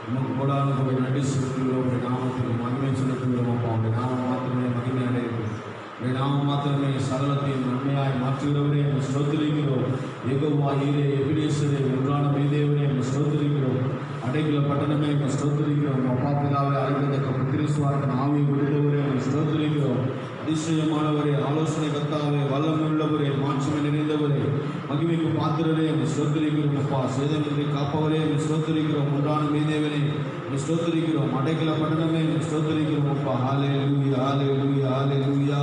உமக்கு கோடான கோடி நன்றி செலுத்துகிறோம். உடைய நாமத்துக்கு மகிமை செலுத்துகிறோம் அப்பா. உடைய நாமம் மாத்திரமே மகிமை அடைகிறது. உடைய நாமம் மாத்திரமே சகலத்தையும் நன்மையாய் மாற்றுகிறவரே ஸ்தோத்திரிக்கிறோம். யெகோவா ஈரே எபினேசரே ஒன்றான மெய்தேவனே ஸ்தோத்திரிக்கிறோம். அடைக்கல பட்டணமே ஸ்தோத்திரிக்கிறோம். அப்பா பிதாவை அழைக்கத்தக்க புத்திரஸ்வார்த்தன் ஆவியை விடுதவரே ஸ்தோத்திரிக்கிறோம். அதிசயமானவரே, ஆலோசனை கர்த்தாவே, வல்லமை உள்ளவரே, மாட்சிமை நிறைந்தவரே, மகிமைக்கு பாத்திரரே ஸ்தோத்திரிக்கிறோம் அப்பா. சேதங்களை காப்பவரே ஸ்தோத்திரிக்கிறோம். ஒன்றான மெய்தேவனே ஸ்தோத்திரிக்கிறோம். அடைக்கல பட்டணமே ஸ்தோத்திரிக்கிறோம் அப்பா. ஹல்லேலூயா ஹல்லேலூயா ஹல்லேலூயா.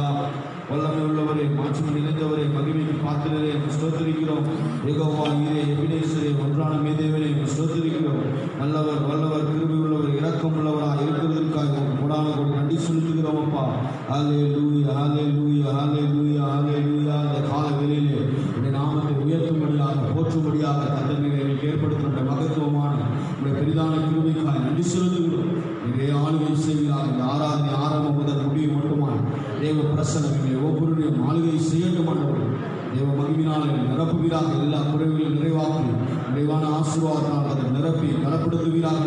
வல்லமை உள்ளவரே, மாட்சிமை நிறைந்தவரே, மகிமைக்கு பாத்திரரே ஸ்தோத்திரிக்கிறோம். யெகோவா ஈரே எபினேசரே ஒன்றான மெய்தேவனே ஸ்தோத்திரிக்கிறோம். நல்லவர், வல்லவர், கிருபை உள்ளவர், இரக்கம் உள்ளவராக இருக்கிறதற்காக கோடான கோடி நன்றி செலுத்துகிறோம் அப்பா. ஹல்லேலூயா ஹல்லேலூயா ஹல்லேலூயா ஹல்லேலூயா. இந்த கால வேளையிலே உடைய நாமத்தை உயர்த்தும்படியாக போற்றும்படியாக தந்தமையை எங்களுக்கு ஏற்படுத்துகின்ற மகத்துவமான உடைய பெரிதான கிருபைக்காக நன்றி செலுத்துகிறோம். நிறைய ஆளுகை செய்கிறார். இந்த ஆராதனை ஆரம்பம் முதல் முடிவு மட்டுமான தேவ பிரசனம் எங்களை ஒவ்வொருவரையும் ஆளுகை செய்யட்டும் ஆண்டவரே. தேவ மகிமையினால் நிரப்புவீராக. எல்லா குறைகளையும் நிறைவாக்கி நிறைவான ஆசீர்வாதத்தால் அதை நிரப்பி கனப்படுத்துவீராக.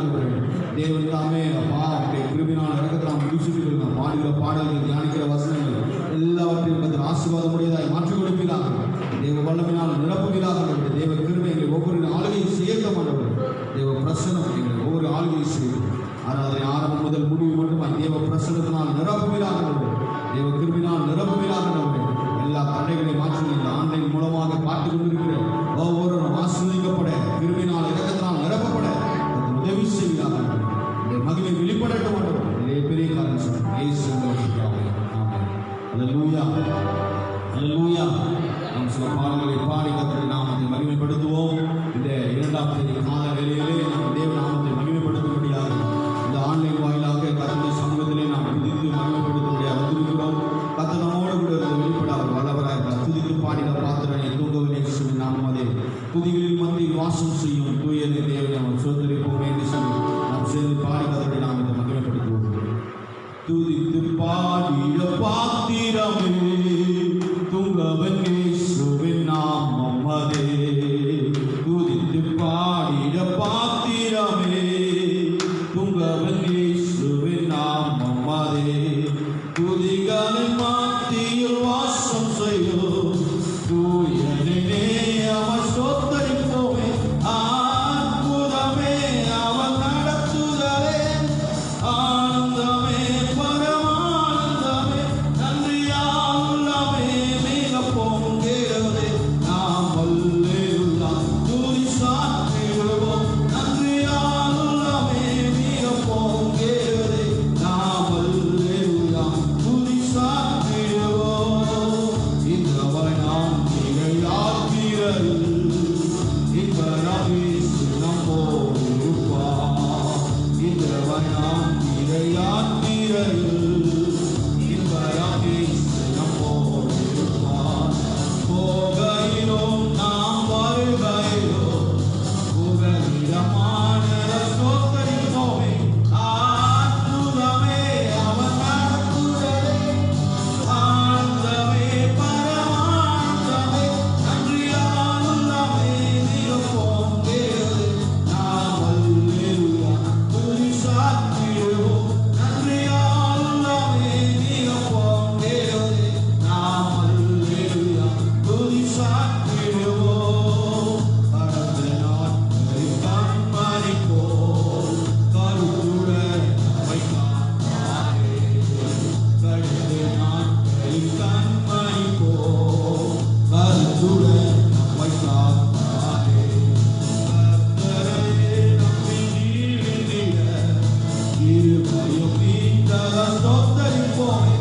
தேவன் தாமே அப்பா அவருடைய கிருபையினால் இறக்கத்தாம் முடிச்சுட்டு பாடுகிற பாடல்கள், தியானிக்கிற வசனங்கள் எல்லாவற்றையும் அதில் ஆசீர்வாதம் உடையதாய் மாற்றிக் கொடுப்பீராக. தேவ வல்லமையினால் நிரப்புவீராக. தேவ கிருபை எங்களை ஒவ்வொரு ஆளுகையை செய்யட்டும் ஆண்டவரே. தேவ பிரசனம் எங்களை ஒவ்வொரு ஆளுகையை செய்யும். ஆராதனை ஆரம்பம் முதல் முடிவு மட்டுமாய் தேவ பிரசனத்தினால் நிரப்புவீராக. தேவ கிருபையினால் நிரப்புவீராக. எல்லா தடைகளை மாற்றி இந்த ஆன்லைன் மூலமாக பார்த்து கொண்டிருக்கிற ஒவ்வொருவரும் ஆசீர்வதிக்கப்பட, கிருபையினால் இரக்கத்தினால் நிரப்பப்பட உதவி செய்வீராக. இந்த மகிமை வெளிப்படட்டும் ஆண்டவரே. நிறைய பெரிய காரியம் சொல்லுங்க. அல்லேலூயா அல்லேலூயா. நாம் சில பாடல்களை பாடி கர்த்தருடைய நாமத்தை மகிமைப்படுத்துவோம். இந்த 2ஆம் தேதி கால வேளையிலே நாம் தேவ நாமத்தை மகிமைப்படுத்தும்படியாக இந்த ஆன்லைன் வாயிலாக கர்த்தருடைய சமூகத்திலே நாம் துதித்து மகிமைப்படுத்தும்படியாக வந்திருக்கிறோம். கர்த்தர் நம்மோடு கூட வெளிப்பட அவர் வல்லவராய் துதித்து பாடின பாத்திரனை தூங்கவில்லை சொல்லி நாம் அதே துதிகளில் மத்தியில் வாசம் செய்யும் தூயனை தேவனை நாம் சோதரிப்போம் என்று சொல்லி நாம் சேர்ந்து பாடி கர்த்தருடைய நாமத்தை மகிமைப்படுத்துவோம். துதித்து பாடிட பாத்திரமே தூங்கவன் இயேசுவின் நாமம் அதே. துதித்து பாடிட பாத்திரமே தூங்கவன் இயேசுவின் நாமம் அதே. துதிகளின் மத்தியில் வாசம் செய்யும் தூயனே அவர் ஸ்தோத்திரிப்போமே. அற்புதமே அவர் நடத்துதலே, ஆனந்தமே பரமானந்தமே, நன்றியால் உள்ளமே மிக பொங்குகிறதே. நாம் அல்லேலூயா துதி சாற்றிடுவோம். நன்றியால் உள்ளமே மிக பொங்குகிறதே. நாம் அல்லேலூயா துதி சாற்றிடுவோம். இந்தவரை நாம் நிகழாக்கிறதில் இன்பரமேசு நம்மோடு இருப்பார். இந்தவரை நாம் நிகழாக்கிறதில் இன்பரமேசு நம்மோடு இருப்பார். போகையிலும் நாம் வருகையிலும் புகலிடமான ஸ்தோத்திரிப்போமே. அற்புதமே அவர் நடத்துதலே, ஆனந்தமே பரமானந்தமே, நன்றியால் உள்ளமே மிக பொங்குகிறதே. நாம் அல்லேலூயா துதி சாற்றிடுவோம். நன்றியால் உள்ளமே மிக பொங்குகிறதே. நாம் அல்லேலூயா துதி சாற்றிடுவோம். கடந்த நாட்களை கண்மணிப்போம், கருத்துடன் நம்மை காப்பாரே. கடந்த நாட்களை கண்மணிப்போம், கருத்துடன் நம்மை காப்பாரே. கர்த்தரையே நம்பி நீடிட இருபயம் நீண்டக ஸ்தோத்திரிப்போமே.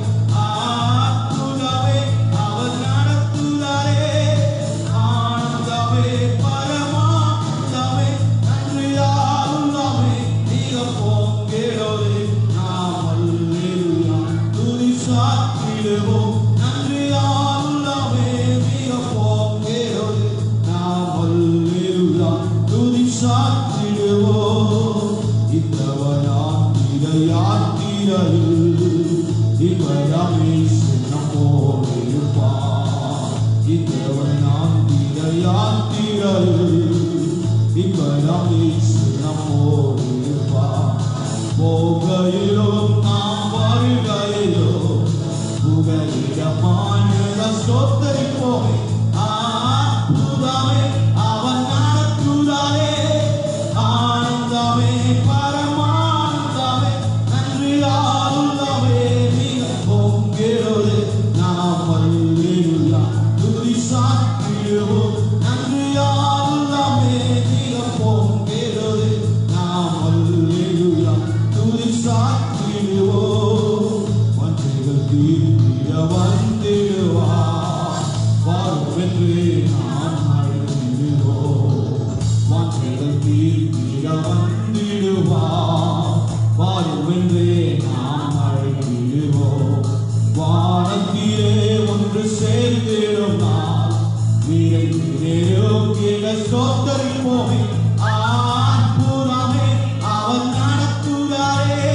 அற்புதமே அவர் நடத்துதலே, ஆனந்தமே பரமானந்தமே, நன்றியால் உள்ளமே மிக பொங்குகிறதே. நாம் அல்லேலூயா துதி சாற்றிடுவோம். நன்றியால் உள்ளமே மிக பொங்குகிறதே. நாம் அல்லேலூயா துதி சாற்றிடுவோம். இந்தவனான் இடையாற்றிரலில் இன்பரமேசு நம்மோடு இருப்பார். இந்தவனான் இடையாற்றிரலில் இன்பரமேசு நம்மோடு இருப்பார். போகையிலோ நாம் வருகையிலோ புகலிடமான ஸ்தோத்திரிப்போமே. அற்புதமே அவன் நடத்துதாரே, ஆனந்தமே பரமானந்தமே, நன்றியாலுள்ளவே நீங்க பொங்கிடுதே. நாம் அல்லேலூயா துதி சாற்றிடுவோம், நன்றியாலுள்ளவே நீங்க பொங்கிடுதே. நாம் அல்லேலூயா துதி சாற்றிடுவோம். வஞ்சைகள் தீர்த்திட வந்திடுவார், வாருமென்று நாம் அழைத்திடுவோம். வஞ்சைகள் தீர்த்திட வந்திடுவார், வாருமென்று நாம் அழைத்திடுவோம். வானத்திலே ஒன்று சேர்ந்திடும் நாள், ஸ்தோத்திரிப்போமே. அற்புதமே அவன் நடத்துகிறாரே,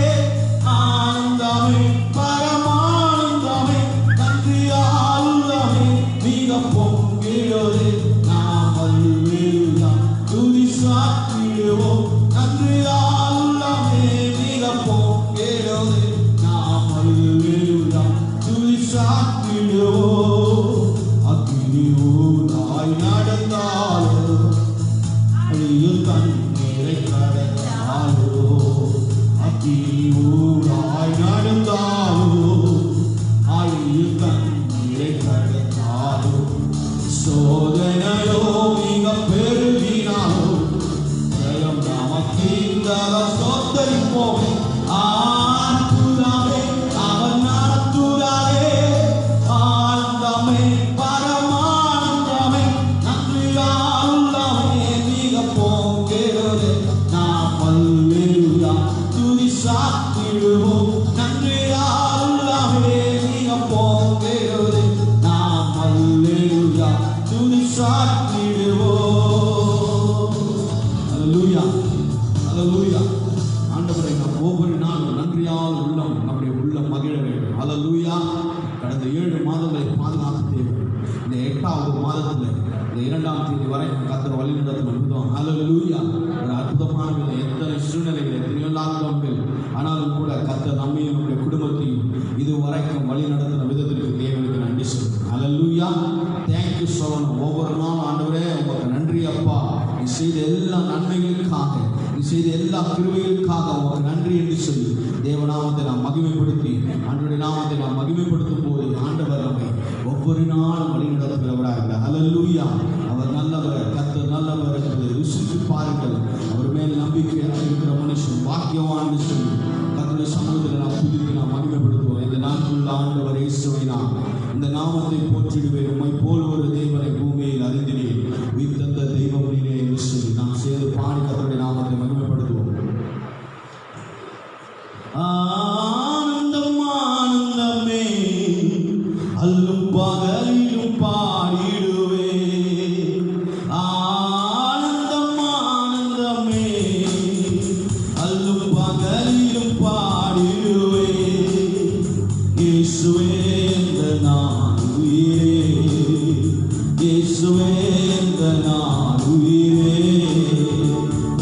ஆனந்தமே பரமானந்தமே, நன்றியாலுள்ளவே நீங்க பொங்கிடுதே. நாம் அல்லேலூயா துதி சாற்றிடுவோம், நன்றியாலுள்ளவே நீங்க பொங்கிடுதே. நாம் அல்லேலூயா துதி சாற்றிடுவோம். அக்கினி ஊராய் நடந்தாலும் அழியில் தண்ணீரை கடந்தாலோ, அக்கினி ஊராய் நடந்தாலோ அழியில் தண்ணீரை கடந்தாலோ, சோதனையோ மிக பெருகினாலோ ஜெயம் நமக்கின்றத ஸ்தோத்திரிப்போமே. அற்புதமே அவன் நடத்துகிறாரே, ஆனந்தமே பரமானந்தமே, நன்றியாலுள்ளவே நீங்க பொங்கிடுதே. நாம் அல்லேலூயா துதி சாற்றிடுவோம், நன்றியாலுள்ளவே நீங்க பொங்கிடுதே. நாம் அல்லேலூயா துதி சாற்றிடுவோம். அல்லேலூயா அல்லேலூயா. ஆண்டவரை நாம் ஒவ்வொரு நாளும் நன்றியால் உள்ளம் நம்முடைய உள்ளம் மகிழ வேண்டும். அல்லேலூயா. கடந்த 7 மாதங்களை பாதுகாத்து தேவை. இந்த 8வது மாதத்தில் இந்த 2ஆம் தேதி வரை கர்த்தர் வழிநடத்தும் அற்புதம். அல்லேலூயா. ஒரு அற்புதமான எத்தனை சூழ்நிலைகள், எத்தனையோ லாக்டவுன்கள், ஆனாலும் கூட கர்த்தர் நம்மையும் நம்முடைய குடும்பத்தையும் இதுவரைக்கும் வழி நடத்தின விதத்திற்கு தேவனுக்கு நன்றி சொல்லுங்கள். அல்லேலூயா. தேங்க்யூ சொல்லணும். ஒவ்வொரு நாளும் ஆண்டவரே உங்களுக்கு நன்றி அப்பா, நீ செய்த எல்லா நன்மைகளுக்காக, நீ செய்த எல்லா கிருபைகளுக்காக உங்களுக்கு நன்றி என்று சொல்லி தேவநாமத்தை நாம் மகிமைப்படுத்தி ஆண்டவருடைய நாமத்தை நாம் மகிமைப்படுத்தும் போது ஆண்டவர் நம்மை ஒவ்வொரு நாளும் வழி நடத்துகிறவராக இருக்கிறார். அல்லேலூயா. அவர் நல்லவர், கர்த்தர் நல்லவர் என்பதை ருசித்து பாருங்கள். அவர் மேல் நம்பிக்கை இருக்கிற மனுஷன் பாக்கியவான் என்று சொல்லி கர்த்தருடைய சமூகத்தில் நாம் துதித்து நாம் மகிமைப்படுத்துவோம். இந்த நாட்களுள்ள ஆண்டவர் இயேசுவை நாம் இந்த நாமத்தை போற்றிடுவேன். உம்மை போல் ஒரு தேவனை பூமியில் அறிந்தினேன், உயிர் தந்த தெய்வம் நீரே என்று சொல்லி நாம் சேர்ந்து பாடி கர்த்தருடைய நாமத்தை மகிமைப்படுத்துவோம். ஆனந்தம் ஆனந்தமே அல்லும் பகலிலும் பாடிடுவே. ஆனந்தம் ஆனந்தமே அல்லும் பகலிலும் பாடிடுவே. இயேசுவே இந்த நான் உயிரே, இயேசுவே இந்த நான் உயிரே,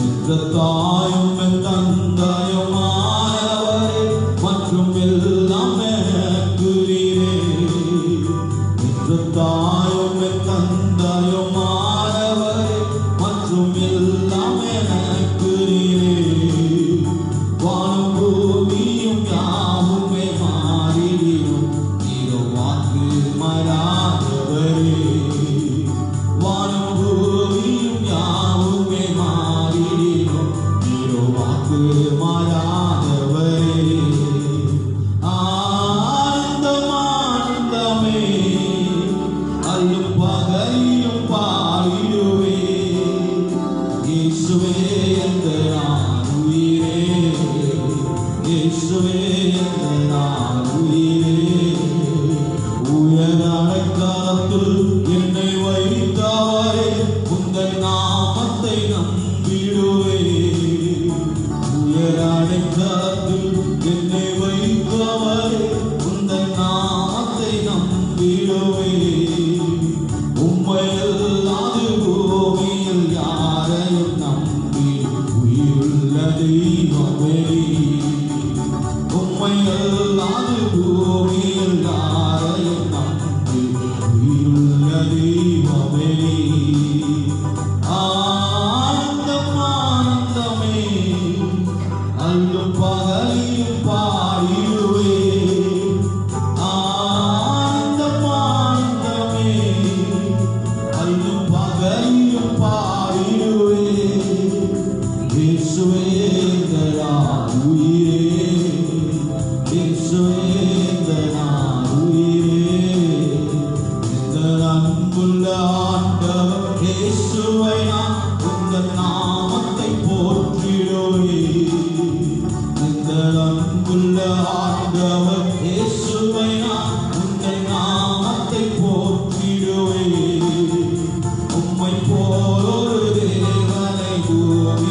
என்ற தாயும் என் தந்தையும் ஆனவரே, மற்றும் எல்லாம் எனக்கு நீரே. என்ற தாயும் என் தந்தையும் ஆனவரே, மற்றும் எல்லாம் எனக்கு நீரே. வானம் பூமியும் யாவுமே மாறிடும், நீரோ வாக்கு மாறாதவரே. வானம் பூமியும் யாவுமே மாறிடும், நீரோ வாக்கு மாறாதவரே. ஆனந்தம் ஆனந்தமே அல்லும் பகலிலும் பாடிடுவே. இயேசுவே என்ற நான் உயிரே, இயேசுவே என்ற நான் உயிரே. உயர் அடைக்கலத்தில் என்னை வைத்தவரே, உங்கள் நாமத்தை நம்பிடுவே. உயர் அடைக்கலத்தில் என்னை வைத்தவரே, உங்கள் நாமத்தை நம்பிடுவே. உம்மை அல்லாது பூமியில் யாரையும் நம்பி உயிருள்ள தெய்வமே.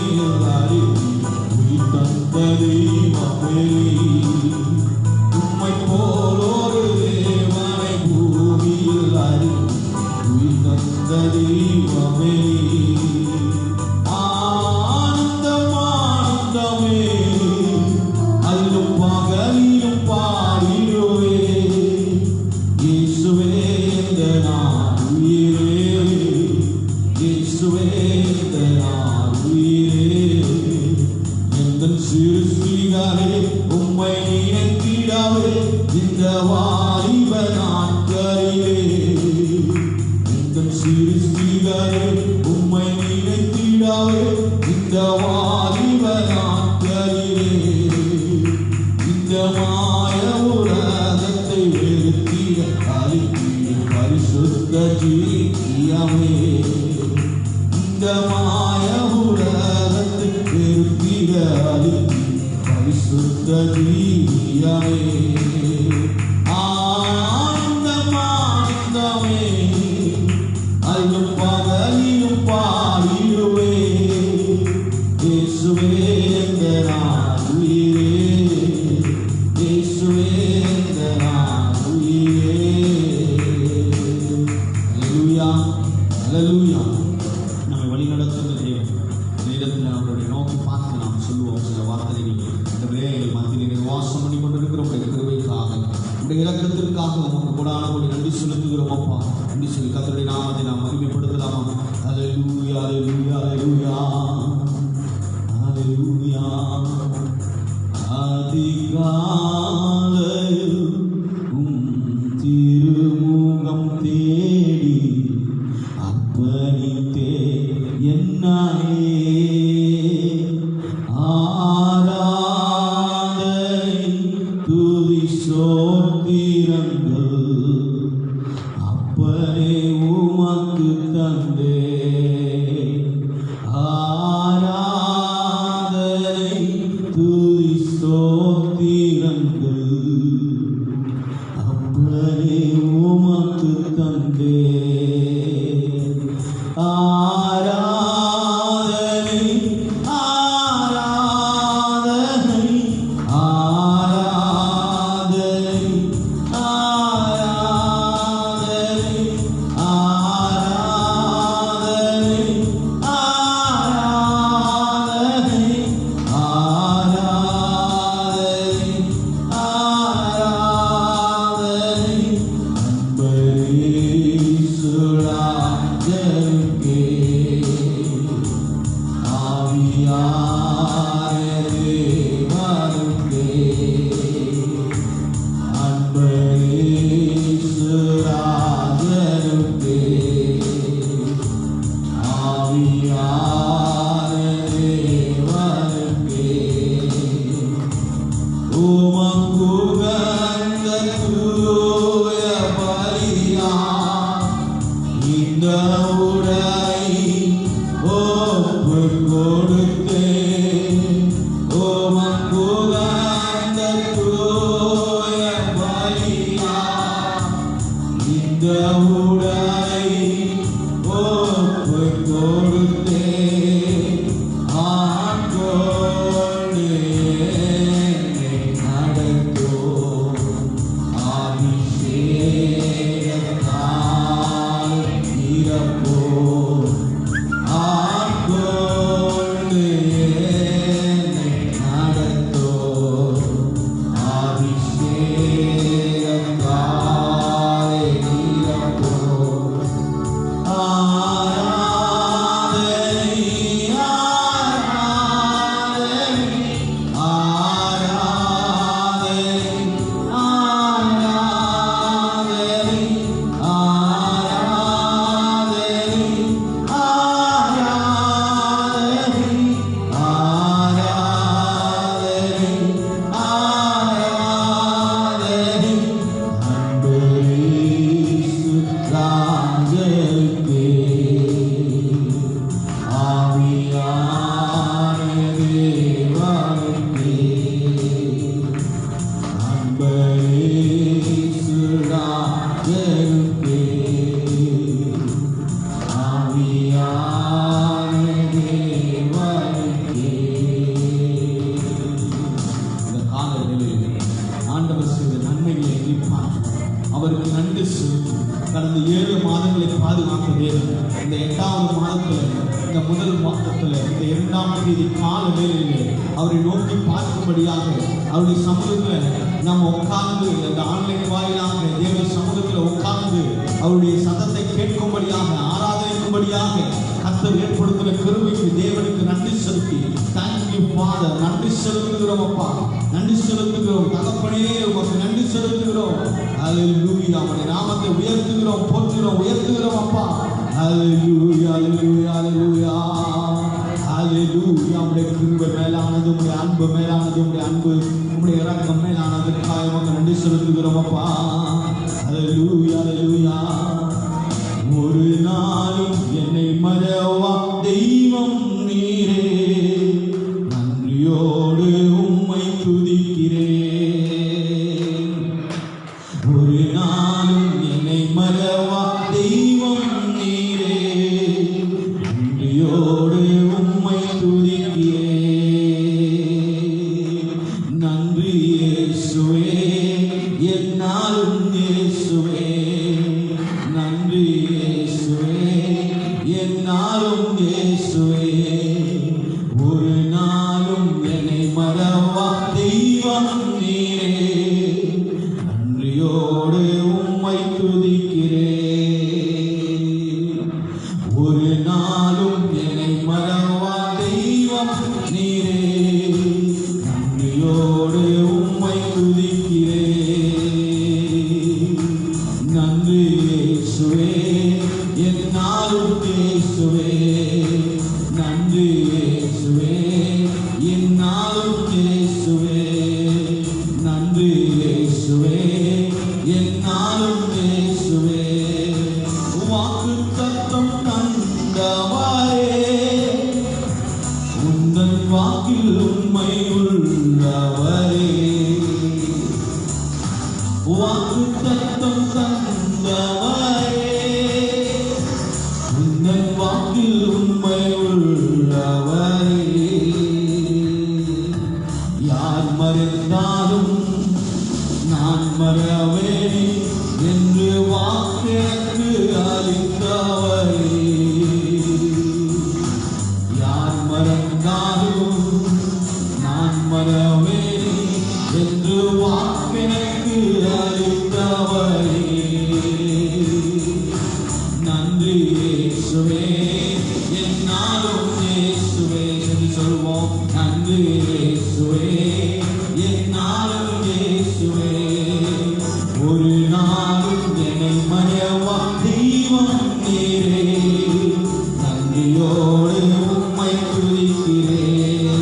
பூமியில் அறிவி உயிர் தந்த தெய்வமே உம்மை போலொரு தேவனை பூமியில் அறிவி உயிர் தந்த தெய்வமே ஆனந்தம் ஆனந்தமே அல்லும் பகலிலும் பாடிடுவே இயேசுவே இந்த நான் உயிரே இயேசுவே இந்த நான் உயிரே எங்கள் சிருஷ்டிகரே உம்மை நினைத்திடவே இந்த வாலிப நாட்களிலே எங்கள் சிருஷ்டிகரே உம்மை நினைத்திடவே இந்த வாலிப நாட்களிலே இந்த மாய உலகத்தை வெறுத்திட அழித்திட பரிசுத்த ஜீவியமே இந்த மாய உலகத்தை வெறுத்திட அழித்திட பரிசுத்த ஜீவியமே ஆனந்தம் ஆனந்தமே அல்லும் பகலிலும் பாடிடுவே இயேசுவே இந்த நான் உயிரே இயேசுவே இந்த நான் உயிரே ஹல்லேலூயா ஹல்லேலூயா நம்மை வழிநடத்துகிற தேவன் நேரத்தில் அவருடைய நோக்கி பார்த்து நாம் சொல்லுவோம் சில வார்த்தைகளை இந்த மத்தியில் வாசம் பண்ணி கொண்டிருக்கிற உடைய கிருபைக்காக உடைய இரக்கத்திற்காக உமக்கு கொடான கொடி நன்றி செலுத்துகிறோம் அப்பா நன்றி சொல்லி கர்த்தருடைய நாமத்தை நாம் மகிமைப்படுத்தலாமா ஹல்லேலூயா ஹல்லேலூயா ஹல்லேலூயா அதிகாலையில் திருமுகம் தேடி அப்பனித்தே என்னையே ஆராதனை துதி சோத்திரங்கள் அப்பனே உமக்கு தந்தே ஆராதனை துதி சோத்திரங்கள் அப்பனே உமக்கு தந்தே ஆராதனை ஆராதனை ஆராதனை ஆராதனை ஆராதனை ஆராதனை ஆராதனை ஆராதனை அன்பரீசுராஜனுக்கே ஆவியானே தேவனுக்கே அன்பரீசுராஜனுக்கே ஆவியானே தேவனுக்கே உமக்குகந்த தூய பலியா இந்த உடை ஒப்புக் கொடுத்தேன் உமக்குகந்த தூய பலியா இந்த உடை ஒப்புக் கொடுத்தேன் ஆட்கொண்டே நடத்தோம் அபிஷேகத்தால் நிரப்போம் ஆட்கொண்டே இந்த 2ஆம் தேதி கால வேளையிலே அவரை நோக்கி பார்க்கும்படியாக அவருடைய சமூகத்தில் நாம் உட்கார்ந்து அந்த ஆன்லைன் வாயிலாக தேவ சமூகத்தில் உட்கார்ந்து அவருடைய சத்தத்தை கேட்கும்படியாக ஆராதனைக்கும்படியாக கர்த்தர் ஏற்படுத்தின கிருபைக்கு தேவனுக்கு நன்றி செலுத்தி தேங்க்யூ ஃபாதர், நன்றி செலுத்துகிறோம் அப்பா, நன்றி செலுத்துகிறோம் தகப்பனே, உமக்கு நன்றி செலுத்துகிறோம். ஹல்லேலூயா, அவருடைய நாமத்தை உயர்த்துகிறோம், போற்றுகிறோம், உயர்த்துகிறோம் அப்பா. ஹல்லேலூயா, ஹல்லேலூயா, ஹல்லேலூயா, ஹல்லேலூயா. உம்முடைய கிருபை மேலானது, உம்முடைய அன்பு மேலானது, உம்முடைய அன்பு, உம்முடைய இரக்கம் மேலானதுக்காக உமக்கு நன்றி செலுத்துகிறோம் அப்பா. ஹல்லேலூயா, ஹல்லேலூயா. ஒரு நாளும் என்னை மறவா தெய்வம் நீரே, நன்றியோடு உம்மை துதிக்கிறேன். ஒரு நாளும் என்னை மறவா தெய்வம் நீரே, நன்றியோடு உம்மை துதிக்கிறேன். நன்றி இயேசுவே, என்னாலும் இயேசுவே, நன்றி இயேசுவே, என்னாலும் இயேசுவே. ஒரு நாளும் என்னை மறவா தெய்வம் நீரே, நன்றியோடு உம்மை துதிக்கிறேன். ஒரு நாளும் என்னை மறவா தெய்வம் நீரே, நன்றியோடு உம்மை துதிக்கிறேன். நன்றி இயேசுவே, என்னாலும் இயேசுவே, நன்றி இயேசுவே, என்னாலும் இயேசுவே, நன்றி இயேசுவே, என்னாலும் இயேசுவே. வாக்குத்தத்தம் தந்தவரே, உந்தன் வாக்கில் உண்மை உள்ளவரே. வாக்குத்தத்தம் தந்தவரே, உந்தன் வாக்கில் உண்மை உள்ளவரே. யார் மறைந்தாலும் நான் மறவேன் என்று வாக்கெனக்கு அளித்தவரே. யார் மறந்தாலும் நான் மறவேன் என்று வாக்கெனக்கு அளித்தவரே. நன்றி இயேசுவே, என்னாலும் இயேசுவே என்று சொல்வோம். நன்றி இயேசுவே, என்னாலும் இயேசுவே. ஒரு நாளும் என்னை மறவா தெய்வம் நீரே, நன்றியோடு உம்மை துதிக்கிறேன்.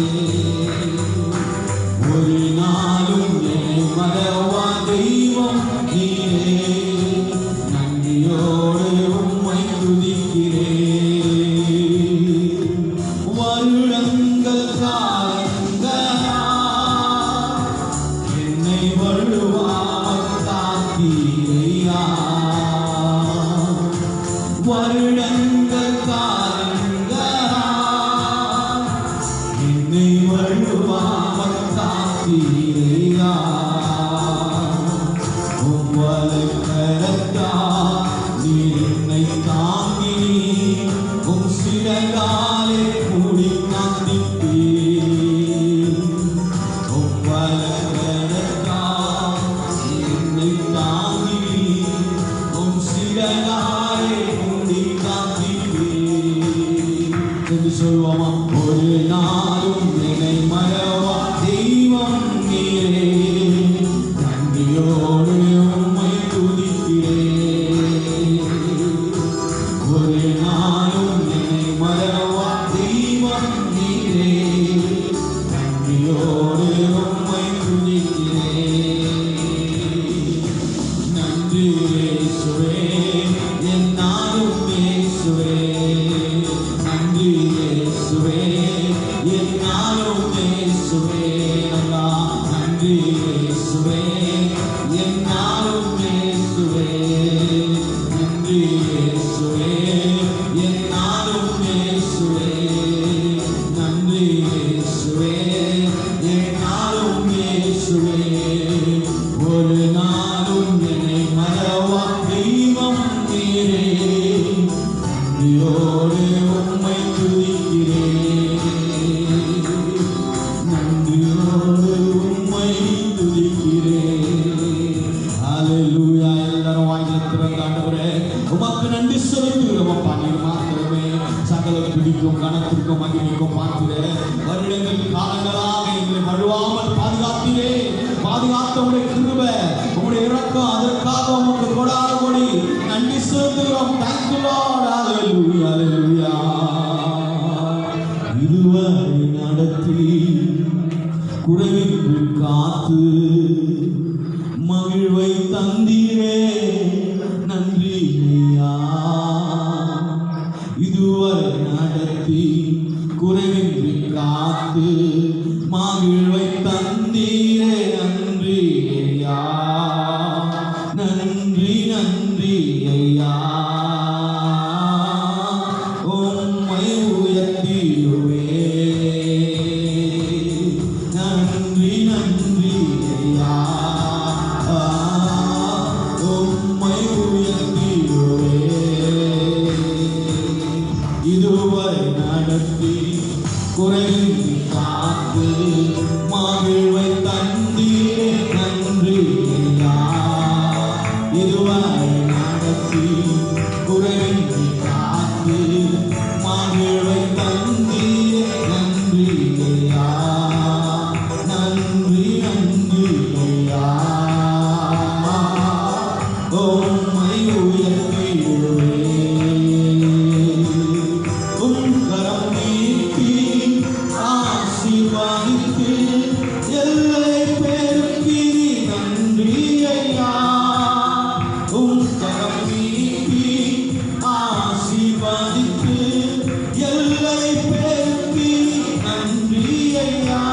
ஒரு நாளும் என்னை மறவா தெய்வம் நீரே, நன்றியோடு உம்மை துதிக்கிறேன். வருடங்கள் காலங்களா என்னை வழுவாமல் காத்தீரையா. வருடங்கள் காலங்களா என்னை வழுவாமல் காத்தீரையா. உம்வலை கரத்தா நீர் என்னை தாங்கி, உம் சிறகாலே மூடி காத்திட்டீர். உம்வலை கரத்தா என்னை தாங்கி, உம் சிறகாலே மூடி காத்திட்டீர் என்று சொல்வோமா. ஒரு நாளும் என்னை மறவா தெய்வம் நீரே, நன்றியோடு உம்மை துதிக்கிறேன். ஒரு நாளும் என்னை மறவா தெய்வம் நீரே, நன்றியோடு உம்மை துதிக்கிறேன். நன்றி இயேசுவே, என்னாலும் இயேசுவே, நன்றி இயேசுவே, என்னாலும் இயேசுவே. நல்லா நன்றி இயேசுவே, என்னாலும் இயேசுவே, நன்றி இயேசுவே, என்னாலும் இயேசுவே, நன்றி இயேசுவே, என்னாலும் இயேசுவே. ஒரு நாளும் என்னை மறவா தெய்வம் நீரே, நன்றியோடு உம்மை துதிக்கிறேன். பார்த்த உடைய கிருபை, உடைய இரக்கம், அதற்காக உமக்கு கொடாத கொடி நன்றி செலுத்துகிறோம். Thank you Lord. Hallelujah, hallelujah. இதுவரை நடத்தி குறைவின்றி காத்து மகிழ்வை தந்தீரே, நன்றி ஐயா. இதுவரை நடத்தி குறைவின்றி காத்து மகிழ்வை தந்தீரே, நன்றி ஐயா. நன்றி நன்றி ஐயா. உம்மை உயர்த்திடுவே. நன்றி நன்றி ஐயா. உம்மை உயர்த்திடுவே. இதுவரை நடத்தி குறைவின்றி காத்து மகிழ்வை தந்தீரே, நன்றி ஐயா. இதுவரை நடத்தி குறைவின்றி காத்து மகிழ்வை தந்தீரே, நன்றி ஐயா. நன்றி நன்றி ஐயா. உம்மை உயர்த்திடுவே. கரம் நீட்டி ஆசீர்வதித்து எல்லை பெருக்கி நன்றி ஐயா. கரம் நீட்டி ஆசீர்வதித்து எல்லை பெருக்கி நன்றி ஐயா.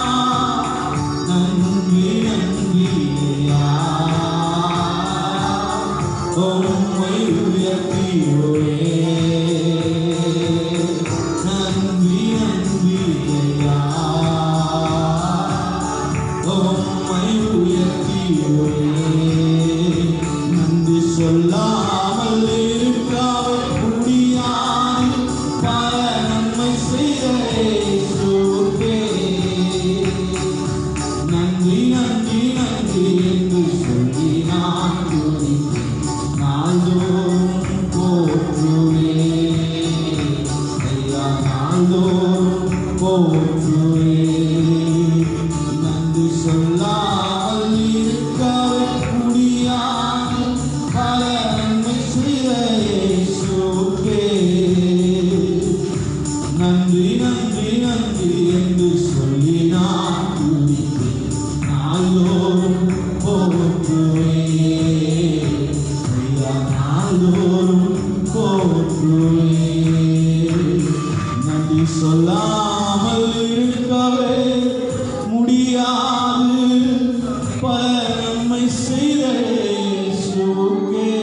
நன்றி நன்றி ஐயா. உம்மை உயர்த்திடுவே. நன்றி நன்றி ஐயா. உம்மை உயர்த்திடுவே. நன்றி சொல்லாமல் இருக்க முடியாது, பல நன்மை செய்த இயேசுவுக்கே நன்றி நன்றி நன்றி என்று சொல்லி நான் துதிப்பேன். நாள்தோறும் போற்றுவேன் ஐயா, நாள்தோறும் போற்றுவேன். நன்றி சொல்லாமல் இருக்கவே முடியாது, பல நன்மை செய்த இயேசுவுக்கே நன்றி நன்றி நன்றி என்று சொல்லி நான் துதிப்பேன். நாள்தோறும் போற்றுவேன் ஐயா, நாள்தோறும் போற்றுவேன். நன்றி சொல்லாமல் இருக்கவே முடியாது, பல நன்மை செய்த இயேசுவுக்கே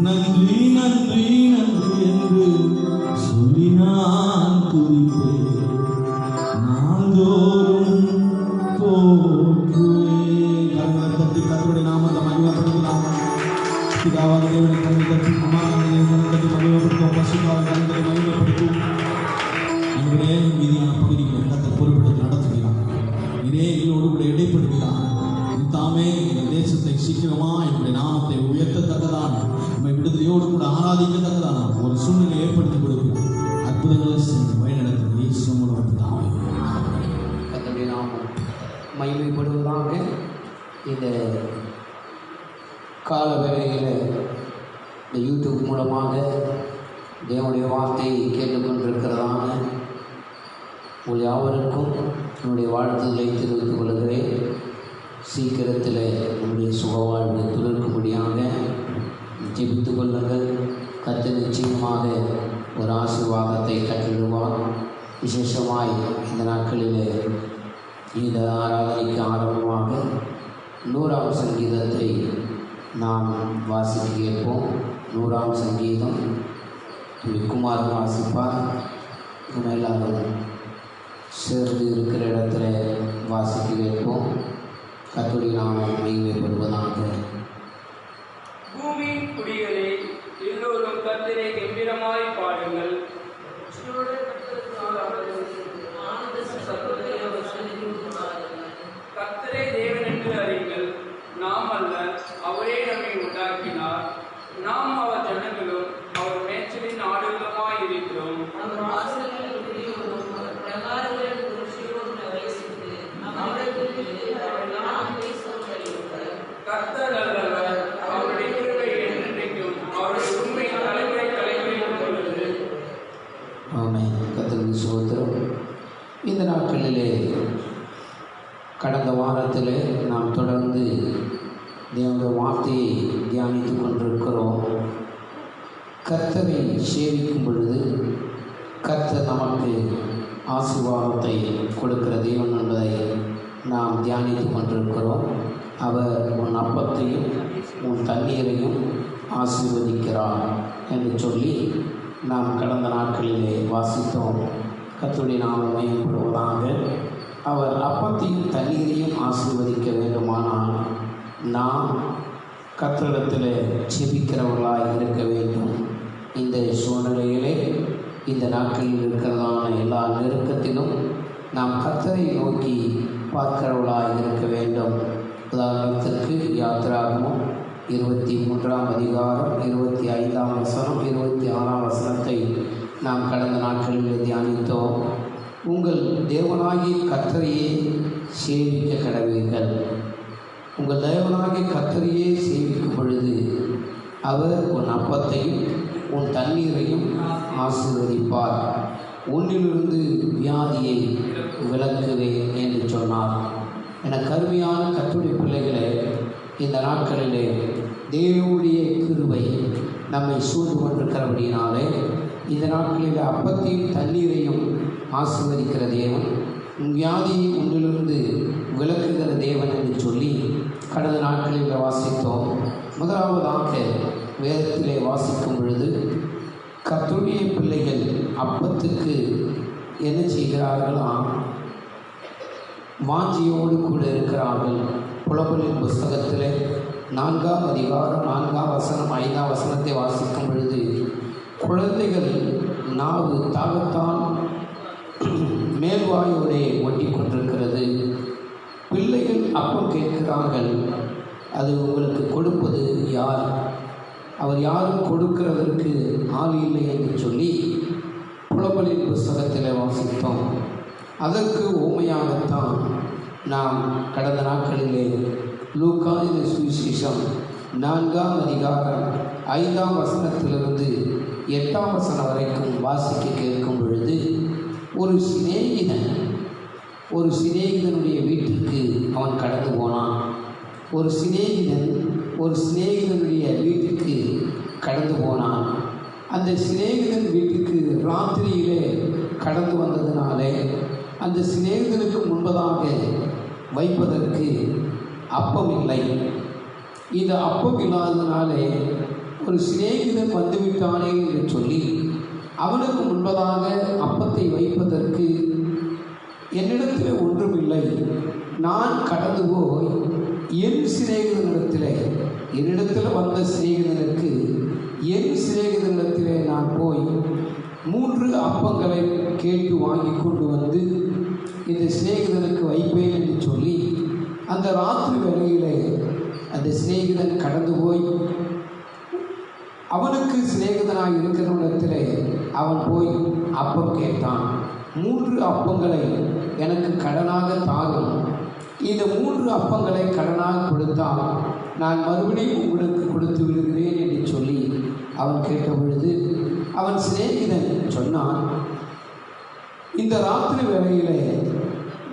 நன்றி நன்றி நன்றி என்று சொல்லி நான் துதிப்பேன். நாள்தோறும் போற்றுவேன். கரங்களை தட்டி கர்த்தருடைய நாமத்தை மகிமைப்படுத்தலாம். பிதாவாக தேவனை கரங்களை தட்டி, குமாரனாக தேவனை தட்டி மகிமைப்படுத்தும். பரிசுத்தவான்களை கரங்களை மகிமைப்படுத்தும். நம்முடைய மீதியான பகுதிகளை கர்த்தர் பொறுப்பெடுத்து நடத்துகிறார். இதே எங்களோடு கூட இடைப்படுகிறார். தாமே இந்த தேசத்தை சீக்கிரமா என்னுடைய நாமத்தை உயர்த்தத்தக்கதான, நம்மை விடுதலையோடு கூட ஆராதிக்கத்தக்கதான ஒரு சூழ்நிலை ஏற்படுத்தி கொடுக்கிறார். அற்புதங்களை செஞ்சு வழிநடத்தும் இயேசு மூலம் பிதாவே. கர்த்தருடைய நாமம் மகிமைப்படுவதாக. இந்த கால வேளையில் இந்த யூடியூப் மூலமாக தேவனுடைய வார்த்தையை கேட்டுக்கொண்டிருக்கிறதான உங்கள் யாவருக்கும் என்னுடைய வாழ்த்துக்களை தெரிவித்துக் கொள்கிறேன். சீக்கிரத்தில் நம்முடைய சுகவாழ்வை துளிர்க்கும்படியாக ஜெபித்துக் கொள்ளுங்கள். கர்த்தர் நிச்சயமாக ஒரு ஆசீர்வாதத்தை கட்டிடுவார். விசேஷமாய் இந்த நாட்களில் இந்த ஆராதனைக்கு ஆரம்பமாக 100ஆம் சங்கீதத்தை நாம் வாசிக்க கேட்போம். 100ஆம் சங்கீதம் குமார் வாசிப்பார். நம்ம எல்லாரும் சேர்ந்து இருக்கிற இடத்துல வாசிக்க கேட்போம். கர்த்தருடைய நாமம் மகிமைப்படுவதாக. பூமியின் குடிகளே, எல்லோரும் கர்த்தரை கம்பீரமாய் பாடுங்கள். கர்த்தரே தேவன் என்று அறியுங்கள். நாம் அல்ல, அவரே நம்மை உண்டாக்கினார். நாம் அவர் ஜனங்களும் அவர் மேய்ச்சலின் ஆடுகளுமாய் இருக்கிறோம். அவர் நாட்களிலே கடந்த வாரத்திலே நாம் தொடர்ந்து தேவனுடைய வார்த்தையை தியானித்து கொண்டிருக்கிறோம். கர்த்தரை சேவிக்கும் பொழுது கர்த்தர் நமக்கு ஆசீர்வாதத்தை கொடுக்கிற தேவன் என்பதை நாம் தியானித்து கொண்டிருக்கிறோம். அவர் உன் அப்பத்தையும் உன் தண்ணீரையும் ஆசீர்வதிக்கிறார் என்று சொல்லி நாம் கடந்த நாட்களிலே வாசித்தோம். கர்த்தருடைய நாமம் மகிமைப்படுவதாக. அவர் அப்பத்தையும் தண்ணீரையும் ஆசீர்வதிக்க வேண்டுமானால் நாம் கர்த்தரிடத்தில் செபிக்கிறவர்களாக இருக்க வேண்டும். இந்த சூழ்நிலையிலே இந்த நாட்களில் இருக்கிறதான எல்லா நெருக்கத்திலும் நாம் கர்த்தரை நோக்கி பார்க்கிறவர்களாக இருக்க வேண்டும். உதாரணத்திற்கு யாத்திராகமம் 23ஆம் அதிகாரம் 25ஆம் வசனம் 26ஆம் வசனத்தை நாம் கடந்த நாட்களில் தியானித்தோம். உங்கள் தேவனாகிய கர்த்தரையே சேவிக்க கடவீர்கள். உங்கள் தேவனாகிய கர்த்தரையே சேவிக்கும் பொழுது அவர் உன் அப்பத்தையும் உன் தண்ணீரையும் ஆசீர்வதிப்பார். உன்னிலிருந்து வியாதியை விலக்குவேன் என்று சொன்னார். என கருமையான கர்த்தருடைய பிள்ளைகளே, இந்த நாட்களிலே தேவனுடைய கிருபை நம்மை சூழ்ந்து கொண்டிருக்கிறபடினாலே இந்த நாட்களில் அப்பத்தையும் தண்ணீரையும் ஆசீர்வதிக்கிற தேவன், வியாதியை ஒன்றிலிருந்து விலக்குகிற தேவன் என்று சொல்லி கடந்த நாட்களில் வாசித்தோம். முதலாவதாக வேதத்திலே வாசிக்கும் பொழுது கர்த்தருடைய பிள்ளைகள் அப்பத்துக்கு என்ன செய்கிறார்களாம்? வாஞ்சியோடு கூட இருக்கிறார்கள். புலம்பலின் புஸ்தகத்திலே 4ஆம் அதிகாரம் 4ஆம் வசனம் 5ஆம் வசனத்தை வாசிக்கும் பொழுது குழந்தைகள் நாவு தாகத்தால் மேல்வாயோடே ஒட்டி கொண்டிருக்கிறது. பிள்ளைகள் அப்பம் கேட்கிறார்கள், அது உங்களுக்கு கொடுப்பது யார்? அவர் யாரும் கொடுக்கிறதற்கு ஆள் இல்லை என்று சொல்லி புலம்பலின் புஸ்தகத்தில் வாசித்தோம். அதற்கு உண்மையாகத்தான் நாம் கடந்த நாட்களிலே லூக்காவின் சுவிசேஷம் 4ஆம் அதிகாரம் 5ஆம் வசனத்திலிருந்து 8ஆம் வசனம் வரைக்கும் வாசிக்க கேட்கும் பொழுது ஒரு சிநேகிதனுடைய வீட்டிற்கு அவன் கடந்து போனான். ஒரு சிநேகிதனுடைய வீட்டுக்கு கடந்து போனான். அந்த சிநேகிதன் வீட்டுக்கு ராத்திரியிலே கடந்து வந்ததினாலே அந்த சிநேகிதனுக்கு முன்பதாக வைப்பதற்கு அப்பம் இல்லை. இந்த அப்பம் இல்லாததினாலே ஒரு சிநேகிதன் வந்துவிட்டானே என்று சொல்லி அவனுக்கு முன்பதாக அப்பத்தை வைப்பதற்கு என்னிடத்தில் ஒன்றுமில்லை, நான் கடந்து போய் என் சிநேகிதனிடத்தில், என்னிடத்தில் வந்த சிநேகிதனுக்கு என் சிநேகிதனிடத்திலே நான் போய் 3 அப்பங்களை கேட்டு வாங்கி கொண்டு வந்து இந்த சிநேகிதனுக்கு வைப்பேன் என்று சொல்லி அந்த ராத்திரி வேளையிலே அந்த சிநேகிதன் கடந்து போய் அவனுக்கு சிநேகிதனாக இருக்கிறவனிடத்திலே அவன் போய் அப்பம் கேட்டான். 3 அப்பங்களை எனக்கு கடனாக தாரும், இந்த 3 அப்பங்களை கடனாக கொடுத்தால் நான் மறுபடியும் உங்களுக்கு கொடுத்து விடுகிறேன் என்று சொல்லி அவன் கேட்ட பொழுது அவன் சிநேகிதன் சொன்னான், இந்த ராத்திரி வேளையிலே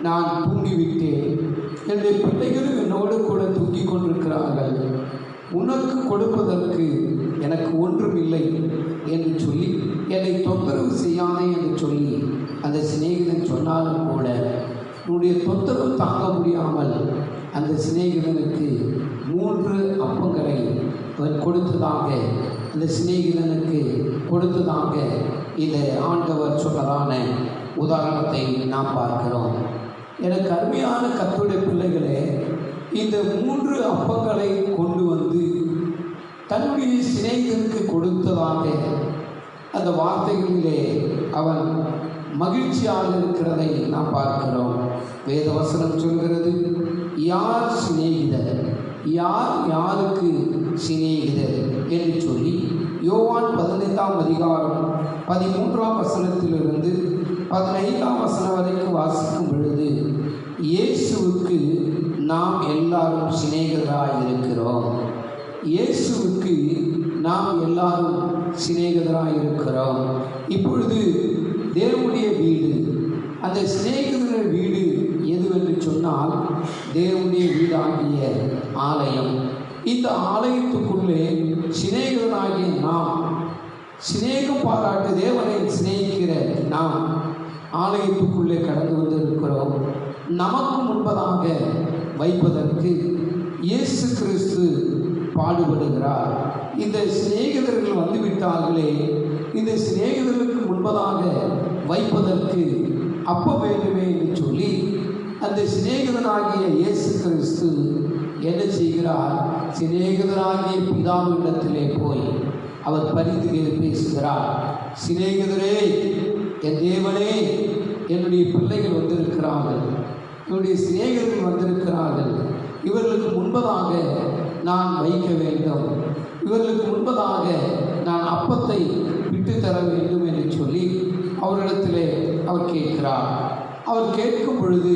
நான் தூங்கிவிட்டேன், என்னுடைய பிள்ளைகளும் என்னோடு கூட தூங்கிக் கொண்டிருக்கிறார்கள், உனக்கு கொடுப்பதற்கு எனக்கு ஒன்றும் இல்லை என்று சொல்லி என்னை தொந்தரவு செய்யாதே என்று சொல்லி அந்த சிநேகிதன் சொன்னாலும் கூட உன்னுடைய தொந்தரவு தாங்க முடியாமல் அந்த சிநேகிதனுக்கு 3 அப்பங்களை கொடுத்ததாக, அந்த சிநேகிதனுக்கு கொடுத்ததாக இந்த ஆண்டவர் சொன்னதான உதாரணத்தை நாம் பார்க்கிறோம். எனக்கு அருமையான கர்த்தருடைய பிள்ளைகளே, இந்த 3 அப்பங்களை கொண்டு வந்து தன்னுடைய சிநேகிதனுக்கு கொடுத்ததாக அந்த வார்த்தைகளிலே அவன் மகிழ்ச்சியாக இருக்கிறதை நாம் பார்க்கிறோம். வேதவசனம் சொல்கிறது, யார் சிநேகிதர், யார் யாருக்கு சிநேகிதர் என்று சொல்லி யோவான் 15ஆம் அதிகாரம் 13ஆம் வசனத்திலிருந்து 15ஆம் வசனம் வரைக்கும் வாசிக்கும் பொழுது இயேசுவுக்கு நாம் எல்லாரும் சிநேகிதராக இருக்கிறோம். இயேசுவுக்கு நாம் எல்லாரும் சிநேகிதராக இருக்கிறோம். இப்பொழுது தேவனுடைய வீடு, அந்த சிநேகிதர்கள் வீடு எதுவென்று சொன்னால் தேவனுடைய வீடாகிய ஆலயம். இந்த ஆலயத்துக்குள்ளே சிநேகிதனாகிய நாம், சிநேகம் பாராட்டு தேவனை சிநேகிக்கிற நாம் ஆலயத்துக்குள்ளே கடந்து வந்திருக்கிறோம். நமக்கு முன்பதாக வைப்பதற்கு இயேசு கிறிஸ்து பாடுபடுகிறார். இந்த சிநேகிதர்கள் வந்துவிட்டார்களே, இந்த சிநேகிதர்களுக்கு முன்பதாக வைப்பதற்கு அப்ப வேண்டுமே என்று சொல்லி அந்த சிநேகிதனாகிய இயேசு கிறிஸ்து என்ன செய்கிறார்? சிநேகிதனாகிய பிதாவினிடத்திலே போய் அவர் பரிந்து பேசுகிறார். சிநேகிதரே, என் தேவனே, என்னுடைய பிள்ளைகள் வந்திருக்கிறார்கள், என்னுடைய சிநேகிதர்கள் வந்திருக்கிறார்கள், இவர்களுக்கு முன்பதாக நான் வைக்க வேண்டும், இவர்களுக்கு முன்பதாக நான் அப்பத்தை விட்டு தர வேண்டும் என்று சொல்லி அவரிடத்திலே அவர் கேட்கிறார். அவர் கேட்கும் பொழுது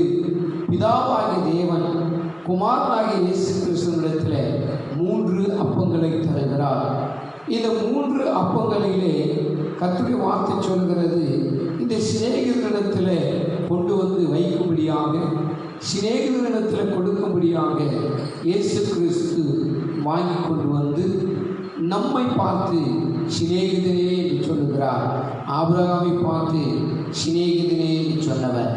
பிதாவாகிய தேவன் குமாரனாகிய இயேசு கிறிஸ்துவினிடத்தில் 3 அப்பங்களை தருகிறார். இந்த 3 அப்பங்களிலே கர்த்தருடைய வார்த்தை சொல்கிறது, இந்த சிநேகிதரிடத்தில் கொண்டு வந்து வைக்கும்படியாக, சிநேகிதரிடத்தில் கொடுக்கும்படியாக இயேசு கிறிஸ்து வாங்கி கொண்டு வந்து நம்மை பார்த்து சிநேகிதனே என்று சொல்லுகிறார். ஆபிரகாமை பார்த்து சிநேகிதனே என்று சொன்னவர்,